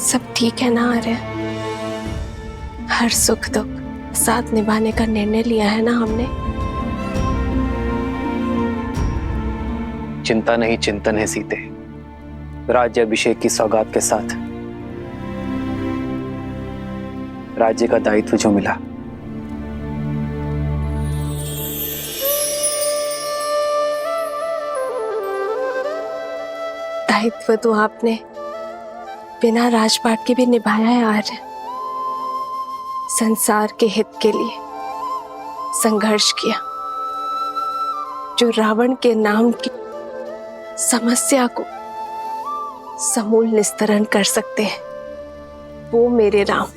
सब ठीक है ना आर्य? हर सुख दुख साथ निभाने का निर्णय लिया है ना हमने? चिंता नहीं चिंतन है सीते। राज्याभिषेक की सौगात के साथ राज्य का दायित्व जो मिला, दायित्व तो आपने बिना राजपाट के भी निभाया है आर्य। संसार के हित के लिए संघर्ष किया। जो रावण के नाम की समस्या को समूल निस्तरण कर सकते हैं, वो मेरे राम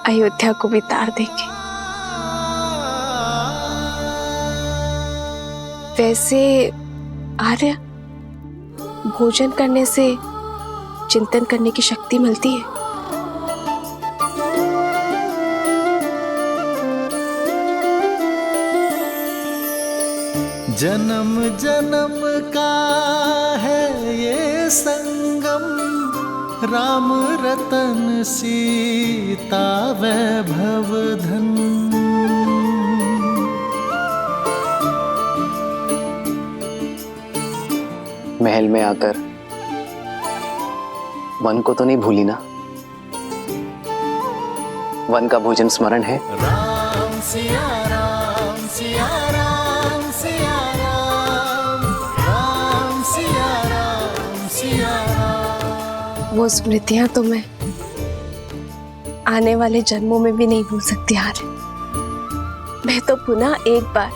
अयोध्या को भी तार देंगे। वैसे आर्य, भोजन करने से चिंतन करने की शक्ति मिलती है। जन्म जन्म का है ये संगम, राम रतन सीता वैभव धन। महल में आकर वन को तो नहीं भूली ना? वन का भोजन स्मरण है? राम सिया राम सिया राम सिया राम, राम सिया राम सिया राम। वो स्मृतियां तो मैं आने वाले जन्मों में भी नहीं भूल सकती आर्य। मैं तो पुनः एक बार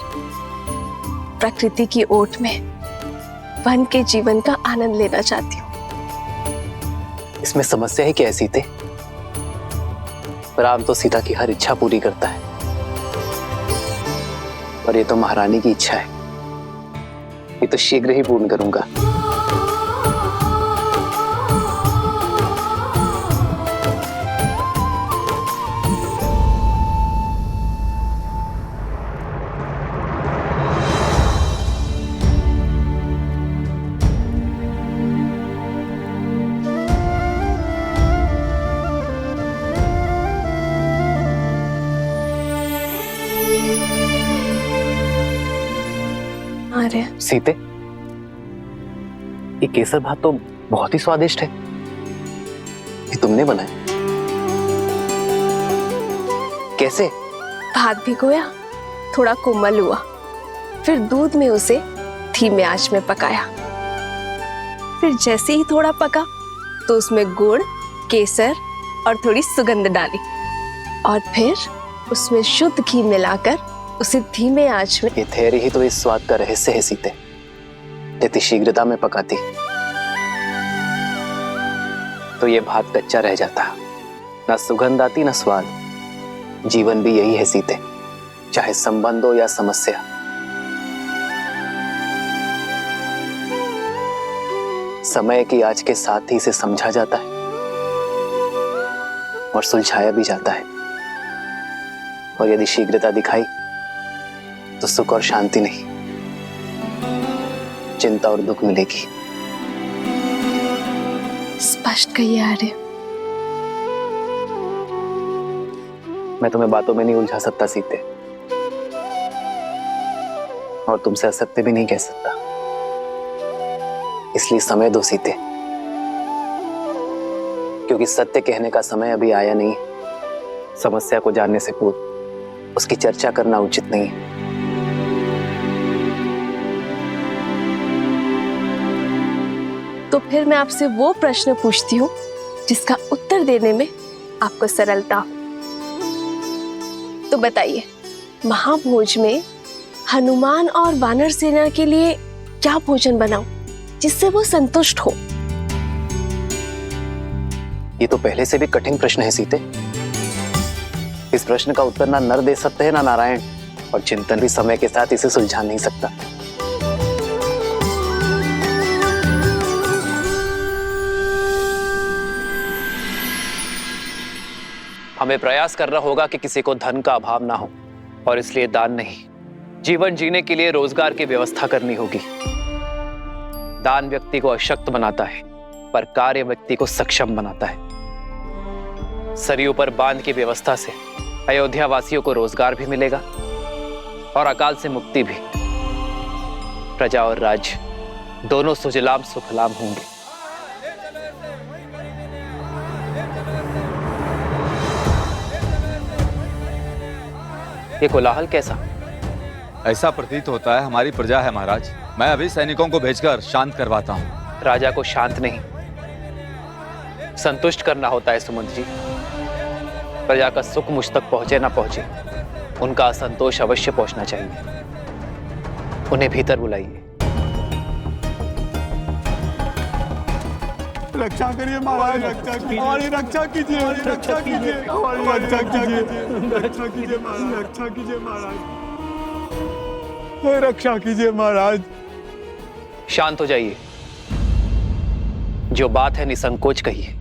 प्रकृति की ओट में वन के जीवन का आनंद लेना चाहती हूँ। इसमें समस्या है क्या सीते? राम तो सीता की हर इच्छा पूरी करता है, और ये तो महारानी की इच्छा है, ये तो शीघ्र ही पूर्ण करूंगा। सीते, ये केसर भात तो बहुत ही स्वादिष्ट है। ये तुमने बनाया? कैसे? भात भिगोया, थोड़ा कोमल हुआ, फिर दूध में उसे धीमे आंच में पकाया। फिर जैसे ही थोड़ा पका तो उसमें गुड़, केसर और थोड़ी सुगंध डाली, और फिर उसमें शुद्ध घी मिलाकर उसे धीमे आंच में। ये धैर्य ही तो इस स्वाद का रहस्य है सीते। यदि शीघ्रता में पकाती तो ये भात कच्चा रह जाता, ना सुगंध आती ना स्वाद। जीवन भी यही है सीते, चाहे संबंध हो या समस्या। समय की आज के साथ ही इसे समझा जाता है और सुलझाया भी जाता है। और यदि शीघ्रता दिखाई तो सुख और शांति नहीं, चिंता और दुख मिलेगी। स्पष्ट कहिए आर्य। मैं तुम्हें बातों में नहीं उलझा सकता सीते, और तुमसे असत्य भी नहीं कह सकता, इसलिए समय दो सीते, क्योंकि सत्य कहने का समय अभी आया नहीं। समस्या को जानने से पूर्व उसकी चर्चा करना उचित नहीं है। तो फिर मैं आपसे वो प्रश्न पूछती हूँ जिसका उत्तर देने में आपको सरलता हो। तो बताइए, महाभोज में हनुमान और वानर सेना के लिए क्या भोजन बनाऊं जिससे वो संतुष्ट हो? ये तो पहले से भी कठिन प्रश्न है सीते। इस प्रश्न का उत्तर ना नर दे सकते हैं ना नारायण, और चिंतन भी समय के साथ इसे सुलझा नहीं सकता। हमें प्रयास करना होगा कि किसी को धन का अभाव ना हो, और इसलिए दान नहीं, जीवन जीने के लिए रोजगार की व्यवस्था करनी होगी। दान व्यक्ति को अशक्त बनाता है, पर कार्य व्यक्ति को सक्षम बनाता है। सरयू पर बांध की व्यवस्था से अयोध्या वासियों को रोजगार भी मिलेगा और अकाल से मुक्ति भी। प्रजा और राज्य दोनों सुजलाम सुफलाम होंगे। ये कोलाहल कैसा? ऐसा प्रतीत होता है हमारी प्रजा है महाराज। मैं अभी सैनिकों को भेजकर शांत करवाता हूँ। राजा को शांत नहीं, संतुष्ट करना होता है सुमंत जी। प्रजा का सुख मुझ तक पहुंचे ना पहुंचे, उनका असंतोष अवश्य पहुंचना चाहिए। उन्हें भीतर बुलाइए। रक्षा करिए महाराज, रक्षा कीजिए, हमारी रक्षा कीजिए, रक्षा कीजिए, हमारी रक्षा कीजिए, रक्षा कीजिए महाराज, रक्षा कीजिए महाराज, रक्षा कीजिए महाराज। शांत हो जाइए। जो बात है निसंकोच कहिए,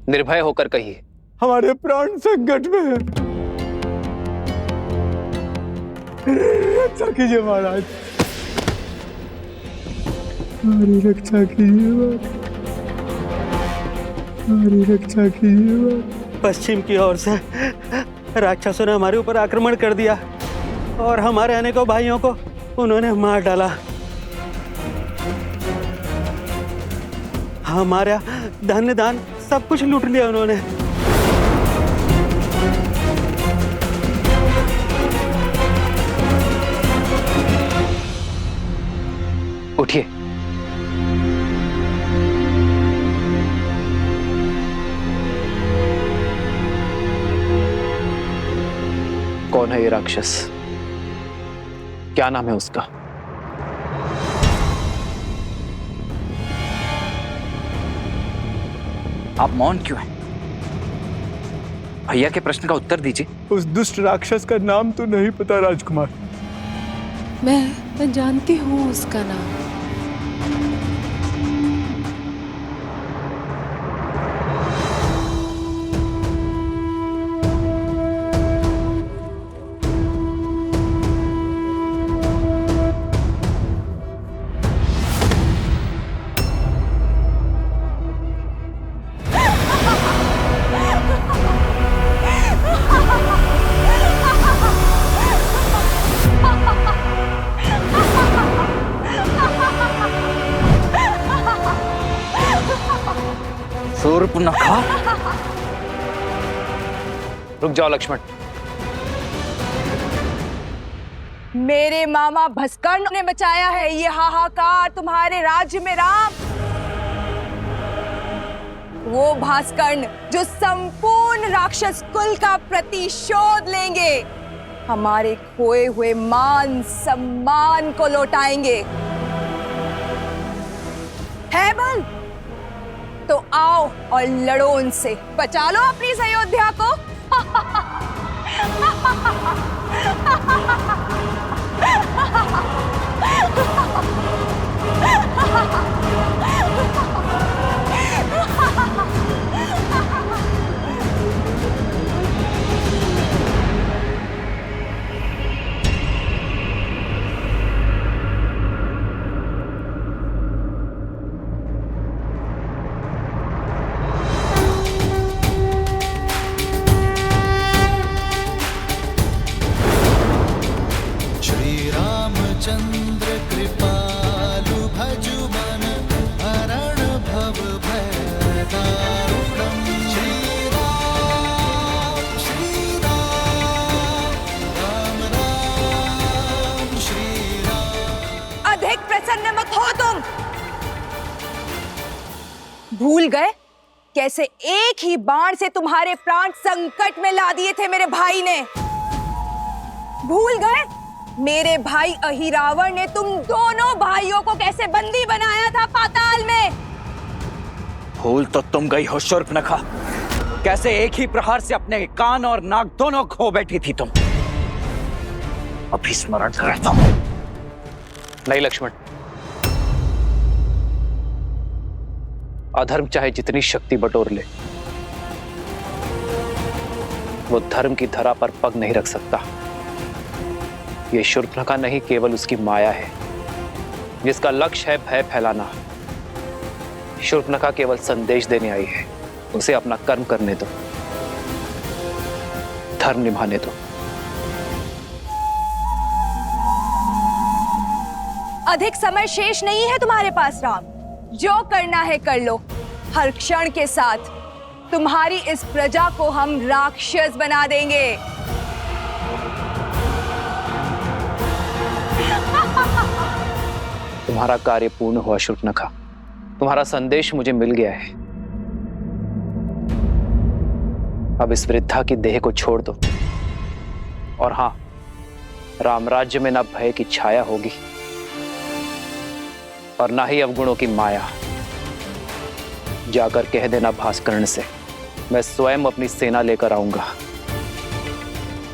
निर्भय होकर कहिए। हमारे प्राण संकट में है। रक्षा कीजिए महाराज, हमारी रक्षा कीजिए महाराज, हमारी रक्षा कीजिए महाराज। पश्चिम की ओर से राक्षसों ने हमारे ऊपर आक्रमण कर दिया और हमारे अनेकों भाइयों को उन्होंने मार डाला। हमारा धन दान सब कुछ लूट लिया उन्होंने। उठिए। कौन है ये राक्षस? क्या नाम है उसका? आप मौन क्यों हैं? भैया के प्रश्न का उत्तर दीजिए। उस दुष्ट राक्षस का नाम तो नहीं पता राजकुमार। मैं जानती हूँ उसका नाम। सूर्पनखा। रुक जाओ लक्ष्मण। मेरे मामा भस्कर्ण ने बचाया है ये हाहाकार तुम्हारे राज्य में राम। वो भास्कर्ण जो संपूर्ण राक्षस कुल का प्रतिशोध लेंगे, हमारे खोए हुए मान सम्मान को लौटाएंगे। है बल तो आओ और लड़ो उनसे, बचा लो अपनी इस अयोध्या को। चंद्र कृपालु भजु मन हरण भव भय दारुणम्। श्री राम राम राम श्री राम। अधिक प्रसन्न मत हो तुम। भूल गए कैसे एक ही बाण से तुम्हारे प्राण संकट में ला दिए थे मेरे भाई ने? भूल गए मेरे भाई अहिरावण ने तुम दोनों भाइयों को कैसे बंदी बनाया था पाताल में? भूल तो तुम गई हो शूर्पनखा, कैसे एक ही प्रहार से अपने कान और नाक दोनों खो बैठी थी तुम। अभी स्मरण करता हूं। नहीं लक्ष्मण, अधर्म चाहे जितनी शक्ति बटोर ले, वो धर्म की धरा पर पग नहीं रख सकता। ये शूर्पनखा नहीं, केवल उसकी माया है जिसका लक्ष्य है भय फैलाना। शूर्पनखा केवल संदेश देने आई है। उसे अपना कर्म करने दो, धर्म निभाने दो। अधिक समय शेष नहीं है तुम्हारे पास राम। जो करना है कर लो। हर क्षण के साथ तुम्हारी इस प्रजा को हम राक्षस बना देंगे। तुम्हारा कार्य पूर्ण हुआ शूर्पनखा। तुम्हारा संदेश मुझे मिल गया है। अब इस वृद्धा की देह को छोड़ दो। और हां, रामराज्य में ना भय की छाया होगी और ना ही अवगुणों की माया। जाकर कह देना भास्कर्ण से, मैं स्वयं अपनी सेना लेकर आऊंगा,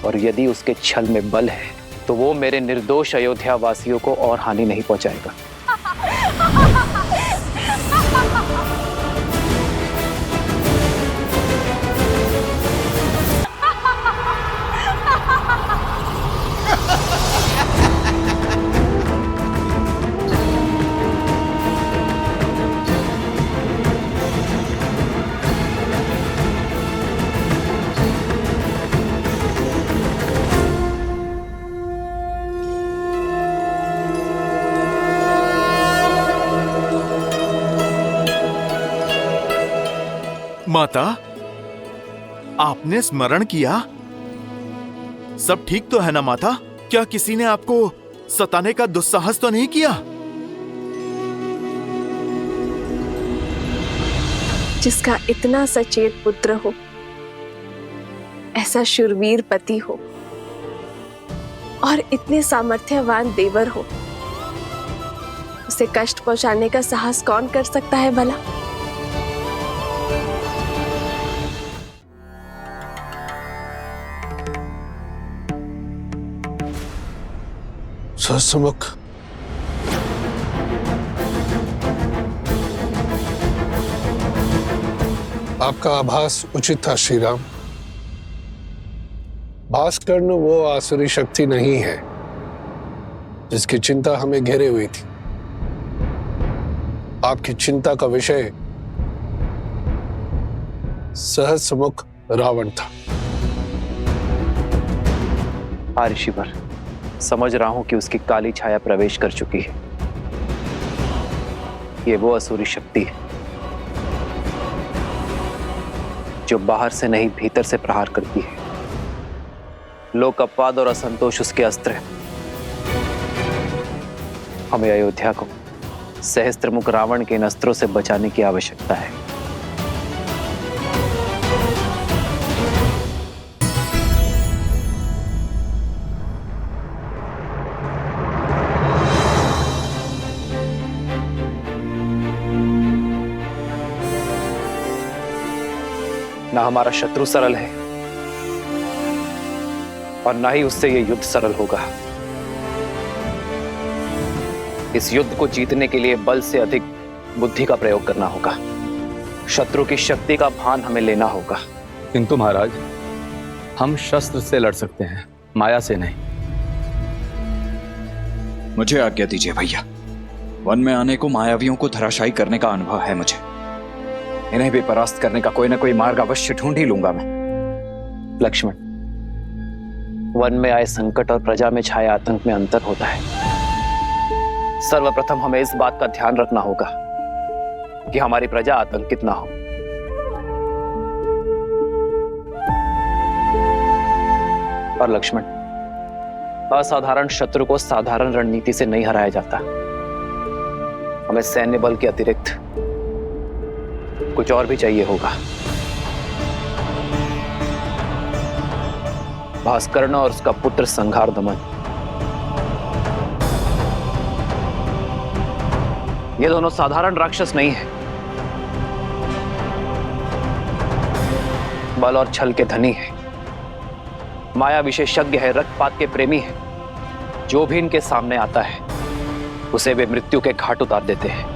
और यदि उसके छल में बल है तो वो मेरे निर्दोष अयोध्या वासियों को और हानि नहीं पहुंचाएगा। माता, आपने स्मरण किया? सब ठीक तो है ना माता? क्या किसी ने आपको सताने का दुस्साहस तो नहीं किया? जिसका इतना सचेत पुत्र हो, ऐसा शूरवीर पति हो और इतने सामर्थ्यवान देवर हो, उसे कष्ट पहुंचाने का साहस कौन कर सकता है भला? सहस्त्रमुख, आपका आभास उचित था श्री राम। भास्कर्ण वो आसुरी शक्ति नहीं है जिसकी चिंता हमें घेरे हुई थी। आपकी चिंता का विषय सहस्त्रमुख रावण था। हाँ ऋषिवर, समझ रहा हूं कि उसकी काली छाया प्रवेश कर चुकी है। ये वो असुरी शक्ति है जो बाहर से नहीं भीतर से प्रहार करती है। लोक अपवाद और असंतोष उसके अस्त्र हैं। हमें अयोध्या को सहस्त्रमुख रावण के इन अस्त्रों से बचाने की आवश्यकता है। ना हमारा शत्रु सरल है और ना ही उससे यह युद्ध सरल होगा। इस युद्ध को जीतने के लिए बल से अधिक बुद्धि का प्रयोग करना होगा। शत्रु की शक्ति का भान हमें लेना होगा। किंतु महाराज, हम शस्त्र से लड़ सकते हैं, माया से नहीं। मुझे आज्ञा दीजिए भैया। वन में आने को मायावियों को धराशायी करने का अनुभव है मुझे। इन्हें भी परास्त करने का कोई ना कोई मार्ग अवश्य ढूंढ ही लूंगा मैं। लक्ष्मण, वन में आए संकट और प्रजा में छाए आतंक में अंतर होता है। सर्वप्रथम हमें इस बात का ध्यान रखना होगा कि हमारी प्रजा आतंकित ना हो। और लक्ष्मण, असाधारण शत्रु को साधारण रणनीति से नहीं हराया जाता। हमें सैन्य बल के अतिरिक्त कुछ और भी चाहिए होगा। भास्कर्ण और उसका पुत्र संघार दमन, ये दोनों साधारण राक्षस नहीं है। बल और छल के धनी है, माया विशेषज्ञ है, रक्तपात के प्रेमी है। जो भी इनके सामने आता है उसे वे मृत्यु के घाट उतार देते हैं।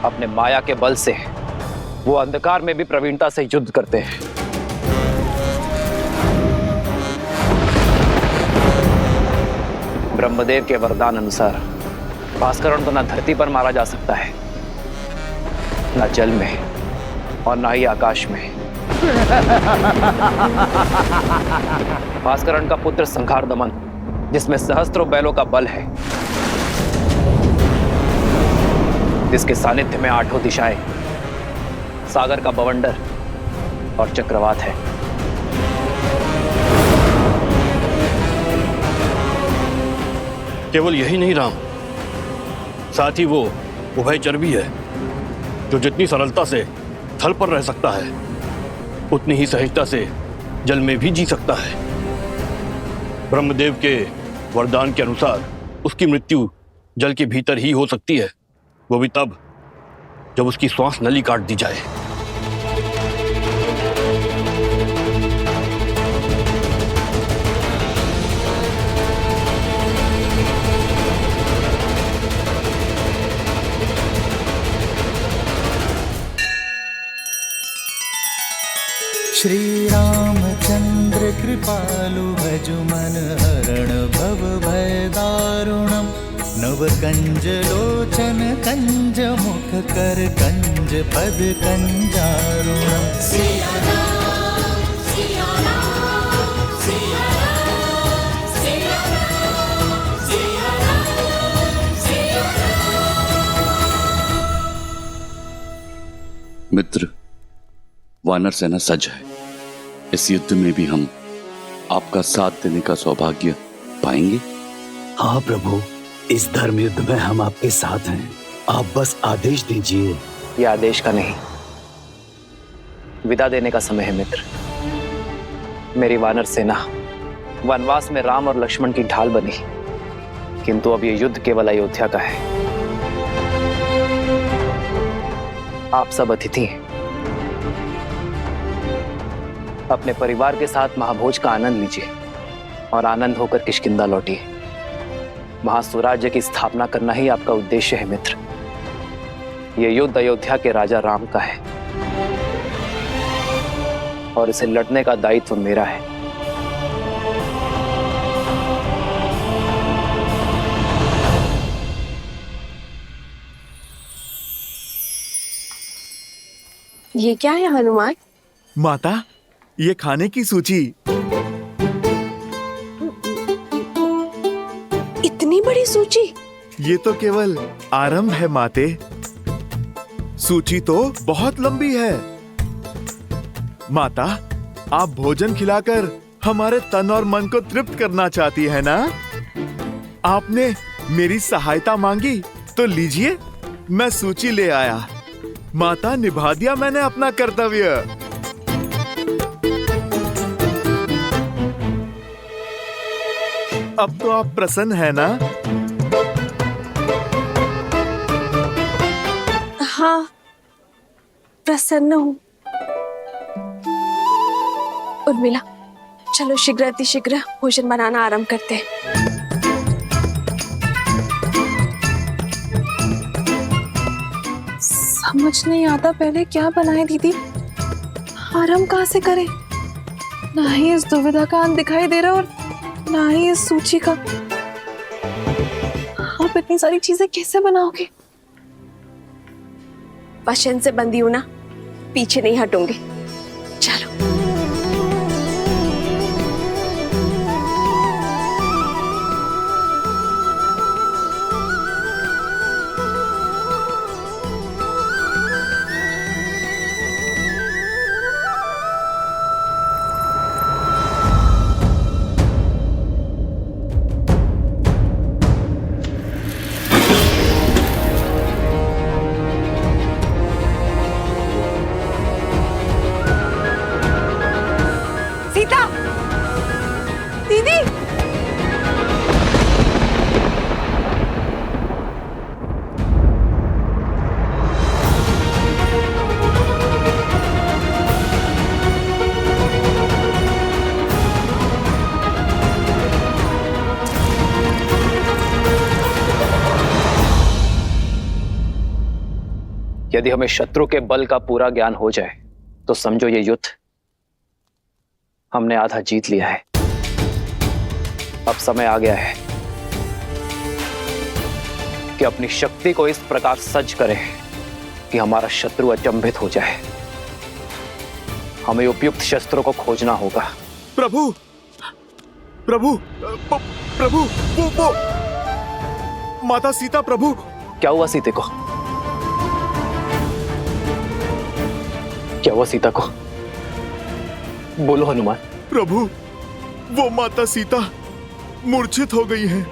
अपने माया के बल से वो अंधकार में भी प्रवीणता से युद्ध करते हैं। ब्रह्मदेव के वरदान अनुसार भास्करण को न धरती पर मारा जा सकता है, न जल में और न ही आकाश में। भास्करण का पुत्र संघार दमन, जिसमें सहस्त्रों बैलों का बल है, जिसके सानिध्य में आठों दिशाएं, सागर का बवंडर और चक्रवात है। केवल यही नहीं राम, साथ ही वो उभयचर भी है, जो जितनी सरलता से थल पर रह सकता है उतनी ही सहजता से जल में भी जी सकता है। ब्रह्मदेव के वरदान के अनुसार उसकी मृत्यु जल के भीतर ही हो सकती है, वो भी तब जब उसकी श्वास नली काट दी जाए। श्री रामचंद्र कृपालु भजु मन हरण भव भय दारुणम नव कंज लोचन कंज मुख कर कंज पद कंजारुणम। मित्र, वानर सेना सज्ज है। इस युद्ध में भी हम आपका साथ देने का सौभाग्य पाएंगे। हाँ प्रभु, इस धर्म युद्ध में हम आपके साथ हैं। आप बस आदेश दीजिए। ये आदेश का नहीं, विदा देने का समय है मित्र। मेरी वानर सेना वनवास में राम और लक्ष्मण की ढाल बनी, किंतु अब ये युद्ध केवल अयोध्या का है। आप सब अतिथि हैं। अपने परिवार के साथ महाभोज का आनंद लीजिए और आनंद होकर किष्किंधा लौटिए। वहां स्वराज्य की स्थापना करना ही आपका उद्देश्य है मित्र। यह युद्ध अयोध्या के राजा राम का है और इसे लड़ने का दायित्व मेरा है। ये क्या है हनुमान? माता, ये खाने की सूची। इतनी बड़ी सूची? ये तो केवल आरंभ है माते। सूची तो बहुत लंबी है। माता, आप भोजन खिलाकर हमारे तन और मन को तृप्त करना चाहती है ना? आपने मेरी सहायता मांगी तो लीजिए, मैं सूची ले आया। माता, निभा दिया मैंने अपना कर्तव्य। अब तो आप प्रसन्न है ना? हाँ, प्रसन्न हूँ। उर्मिला, चलो शीघ्र अतिशीघ्र भोजन बनाना आरंभ करते हैं। समझ नहीं आता पहले क्या बनाए दीदी, आरंभ कहाँ से करें? ना ही इस दुविधा का अंत दिखाई दे रहा और ना ही इस सूची का। आप इतनी सारी चीजें कैसे बनाओगे? वचन से बंधी हूं ना, पीछे नहीं हटूंगी। चलो। यदि हमें शत्रु के बल का पूरा ज्ञान हो जाए तो समझो ये युद्ध हमने आधा जीत लिया है। अब समय आ गया है कि अपनी शक्ति को इस प्रकार सज्ज करें कि हमारा शत्रु अचंभित हो जाए। हमें उपयुक्त शस्त्रों को खोजना होगा। प्रभु, प्रभु, प्रभु, वो माता सीता। प्रभु, क्या हुआ सीते को? क्या हुआ सीता को? बोलो हनुमान। प्रभु, वो माता सीता मूर्छित हो गई हैं।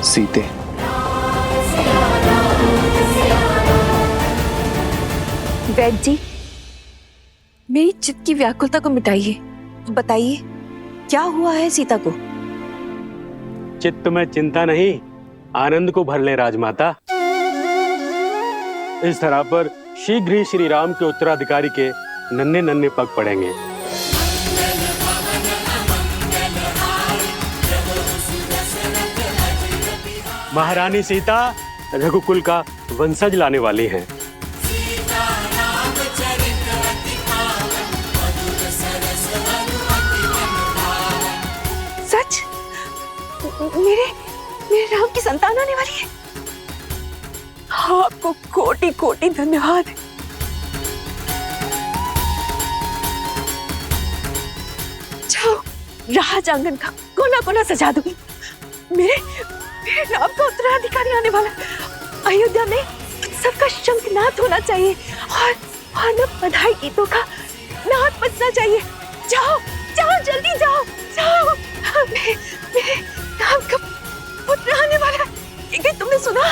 सीते, वैद्य जी, मेरी चित्त की व्याकुलता को मिटाइए। बताइए क्या हुआ है सीता को? चित्त में चिंता नहीं, आनंद को भर ले राजमाता। इस तरह पर शीघ्र ही श्री राम के उत्तराधिकारी के नन्हे नन्हे पग पड़ेंगे। महारानी सीता रघुकुल का वंशज लाने वाली हैं। सच? मेरे राम की संतान होने वाली है। आपको कोटि कोटि धन्यवाद। जाओ, राज आंगन का कोना कोना सजा दूंगी। मेरे राम का उत्तराधिकारी आने वाला। अयोध्या में उत्सव का शंखनाद होना चाहिए और न बधाई गीतों का नाद बजना चाहिए। जाओ जाओ जल्दी जाओ जाओ, मेरे राम का पुत्र आने वाला है। क्या तुमने सुना?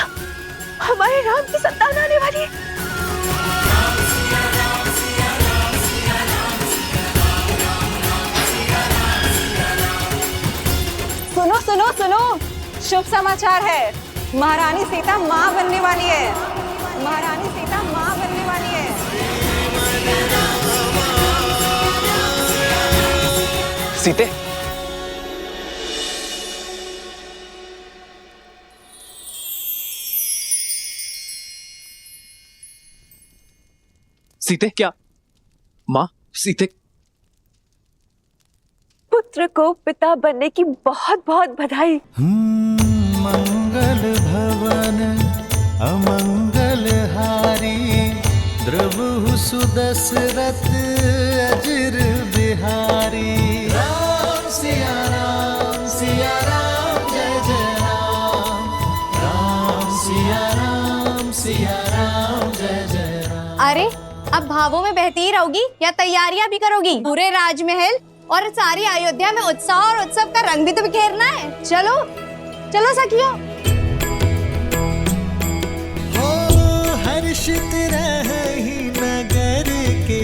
हमारे राम की संतान आने वाली है। सुनो सुनो सुनो, शुभ समाचार है। महारानी सीता माँ बनने वाली है। महारानी सीता माँ बनने वाली है। सीते, सीते, क्या माँ? सीते, पुत्र को पिता बनने की बहुत बहुत बधाई। मंगल भवन अमंगल हारी, द्रवहु सुदशरथ अजिर बिहारी। राम सिया राम जय जय राम, राम सिया राम जय जय राम। अरे अब भावों में बहती ही रहोगी या तैयारियां भी करोगी? पूरे राजमहल और सारी अयोध्या में उत्साह और उत्सव का रंग भी तो बिखेरना है। चलो चलो सखियों। हो हर्षित रही नगर के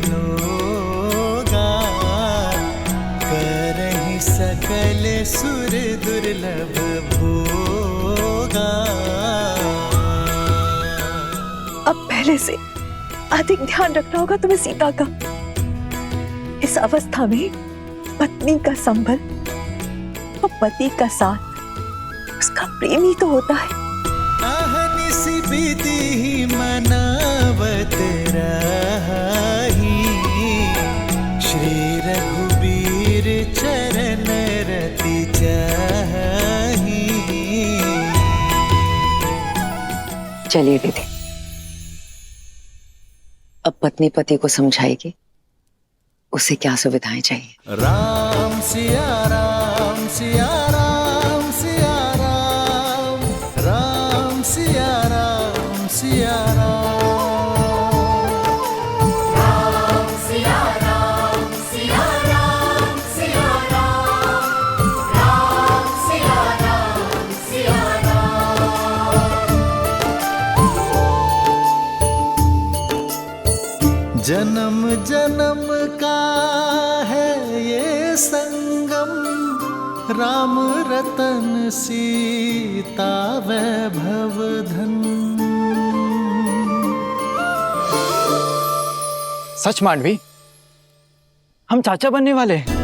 लोगा, करहि सकल सुर दुर्लभ भोगा। अब पहले से अधिक ध्यान रखना होगा तुम्हें सीता का। इस अवस्था में पत्नी का संबल और पति का साथ उसका प्रेम ही तो होता है। अहनिसि विधि मनावत रही, श्री रघुबीर चरण रति चाही। चलिए दीदी, अब पत्नी पति को समझाएगी उसे क्या सुविधाएं चाहिए। राम सिया राम सिया राम सिया राम, राम सिया राम सिया राम, राम सिया राम सिया राम सिया राम, राम सिया राम सिया राम। जन्म जन्म का है ये संगम, राम रतन सीता वैभव धन। सच मांडवी, हम चाचा बनने वाले हैं।